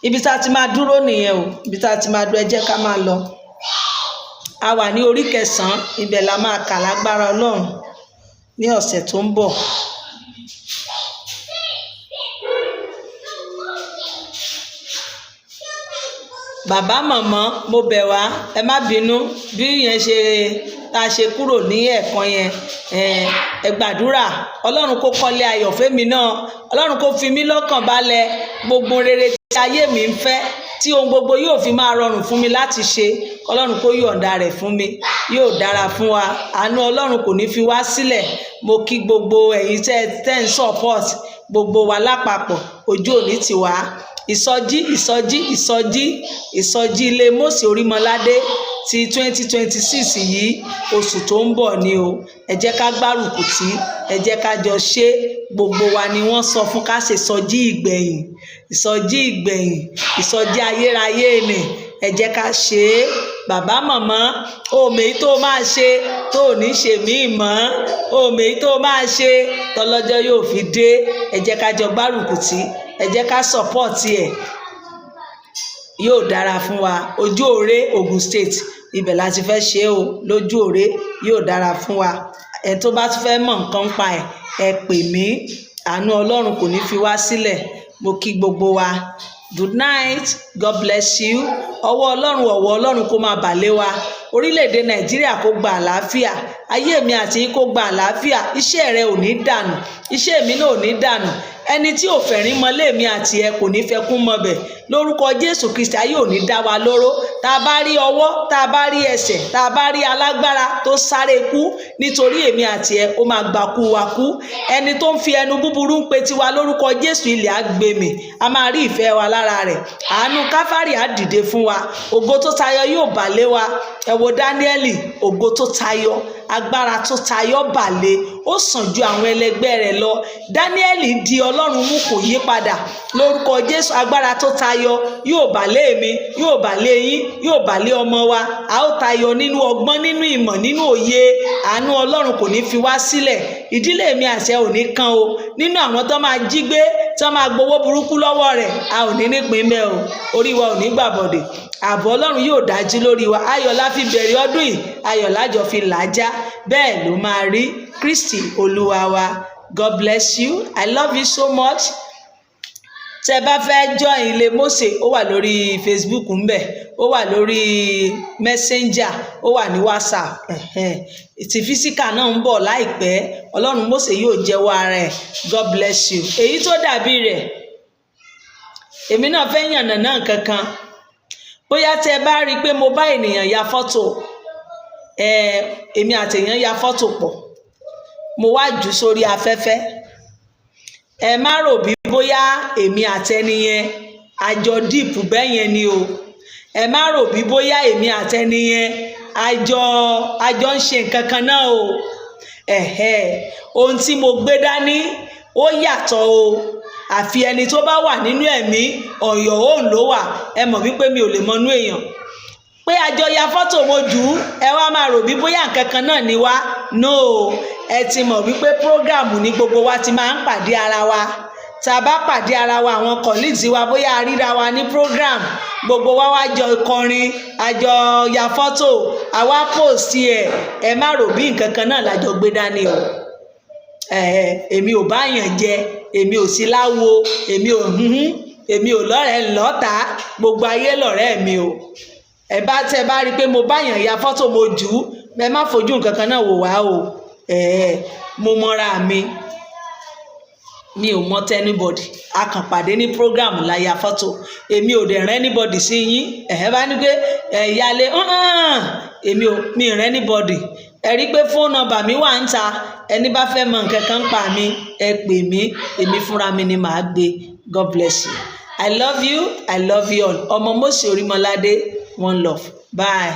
Ibi tá a ti máa dúró nìyẹn ibi tá a ti máa dúró, ẹ jẹ́ ká máa lọ. A wà ní orí 9, ibẹ̀ la máa kà lágbára Ọlọ́run ní ọ̀sẹ̀ tó ń bọ̀. bàbá màmá mo bẹ̀ wá ẹ má bínú bí yẹn ṣe tá a ṣe kúrò ní ẹ̀kan yẹn ẹ gbàdúrà ọlọ́run kó kọ́lé ayọ̀ fẹ́mi náà ọlọ́run kó fi mí lọ́kàn balẹ̀ gbogbo rere tí ayé mi ń fẹ́ tí ohun gbogbo yóò fi máa rọrùn fún mi láti ṣe ọlọ́run kó yọ̀ǹda rẹ̀ fún mi yóò dára fún wa àánú ọlọ́run kò ní fi wá sílẹ̀ mo kí gbogbo ẹ̀yin tẹ́ ń support gbogbo wa lápapọ̀ ojú òní ti wá ìsọjí ilé Mósè Orímọládé ti 2026 yìí oṣù tó ń bọ̀ ni o ẹ jẹ́ ká gbárùkù tí ẹ jẹ́ ká jọ ṣe gbogbo wa ni wọ́n sọ fún ká ṣe ìsọjí ìgbẹ̀yìn ìsọjí ayérayé ni ẹ jẹ́ ká ṣe é bàbá màmá òmèyí tó máa ṣe tó ò ní ṣe míì mọ́ òmèyí tó máa ṣe tọlọ́jọ́ yóò fi dé ẹ jẹ́ ká jọ gbárùkù tí ẹ jẹ́ ká support ẹ̀ yóò dára fún wa ojú òre Ogun State ibẹ̀ láti fẹ́ ṣe o lójú òre yóò dára fún wa ẹ tó bá tún fẹ́ mọ̀ nǹkan pa ẹ pè mí àánú ọlọ́run kò ní fi wá sílẹ̀ mo kí gbogbo wa good night God bless you ọwọ́ ọlọ́run kó máa bà lé wa orílẹ̀-èdè Nàìjíríà kó gba àlàáfíà ayé mi àti yín kó gba àlàáfíà iṣẹ́ rẹ ò ní dànù iṣẹ́ mi náà ò ní dànù ẹni tí ò fẹ̀rín mọ lémi àti ẹ kò ní fẹ́ kún mọ́ bẹ̀ lórúkọ Jésù Kristi ayé ò ní dá wa lóró tá a bá rí ọwọ́ tá a bá rí ẹsẹ̀ tá a bá rí alágbára tó sáré kú nítorí èmi àti ẹ ó máa gbà kú wa kú ẹni tó ń fi ẹnu búburú ń pe tiwa lórúkọ Jésù ilẹ̀ á gbé mì a máa rí ìfẹ́ wa lára rẹ̀ àánú Káfárì á dìde fún wa ògo tó tayọ yóò bà lé wa ẹ wo Dáníẹ́lì ògo tó tayọ agbára tó tayọ bà lé ó sàn ju àwọn ẹlẹgbẹ́ rẹ̀ lọ Dáníẹ́lì di Ọlọ́run mú kò yí padà lórúkọ Jésù agbára tó tayọ yóò bà lé mi yóò bà lé yín yóò bà lé ọmọ wa a ó tayọ nínú ọgbọ́n nínú ìmọ̀ nínú òye àánú Ọlọ́run kò ní fi wá sílẹ̀ ìdílé mi àṣẹ ò ní kan o nínú àwọn tó máa jí gbé tó máa gbowó burúkú lọ́wọ́ rẹ̀ a ò ní nípìn bẹ́ẹ̀ o orí wa ò ní gbàbọ̀dẹ̀ ààbò Ọlọ́run yóò dájú lórí wa ayọ̀ la fi bẹ̀rẹ̀ ọdún yìí ayọ̀ lájọ fi làájá bẹ́ẹ̀ ló máa rí Kristi Olúwa wa God bless you I love you so much tẹ́ bá fẹ́ join ilé Mósè ó wà lórí Facebook ńbẹ̀ ó wà lórí Messenger ó wà ní WhatsApp ti physical náà ń bọ̀ láìpẹ́ Ọlọ́run Mósè yóò jẹ́wọ́ ara ẹ̀ God bless you èyí tó dàbí rẹ̀ èmi náà fẹ́ yànnà náà kankan bóyá tẹ́ bá rí i pé mo bá ènìyàn ya fọ́tò èmi àtèèyàn ya fọ́tò pọ̀ mo wá jù sórí afẹ́fẹ́ ẹ má rò bí bóyá èmi àtẹniyẹn àjọ díìpù bẹ́yẹn ni o ẹ má rò bí bóyá èmi àtẹniyẹn àjọ ń ṣe nǹkan kan náà o ohun tí mo gbé dání ó yàtọ̀ o àfi ẹni tó bá wà nínú ẹ̀mí ọ̀yọ̀ òun ló wà ẹ mọ̀ wípé mi ò lè mọnú èèyàn pé àjọ ya fọ́tò mo jù ú ẹ wá máa rò bí bóyá nǹkan kan náà ni wá no ẹ ti mọ̀ wípé prógráàmù ní gbogbo wa ti máa ń pàdé ara wa tá a bá pàdé ara wa àwọn colleagues wa bóyá a ríra wa ní program gbogbo wa wá jọ kọrin àjọ ya fọ́tò àwa post ẹ má rò bí nǹkan kan náà lájọ gbé dání o èmi ò bá yàn jẹ èmi ò sí láwo èmi ò lọ́rẹ̀ẹ́ ńlọ́ta gbogbo ayé lọ́rẹ̀ẹ́ mi o ẹ bá tẹ bá rí i pé mo bá yàn ya fọ́tò mo jù ú ẹ má fojú nǹkan kan náà wò wá o mo mọ́ra mi ò mọ anybody a kàn pàdé ní program la ya fọ́tò èmi ò dẹ̀ rẹ́ anybody sí yín bá ní pé ìyáálé mi rẹ́ anybody ẹ rí i pé fóònù nọ́mbà mi wà ń ta ẹni bá fẹ́ mọ nǹkan kan pa mi ẹ pè mí èmi fúnra mi ni màá gbé God bless you I love you all ọmọ Mósè Orímọládé one love bye.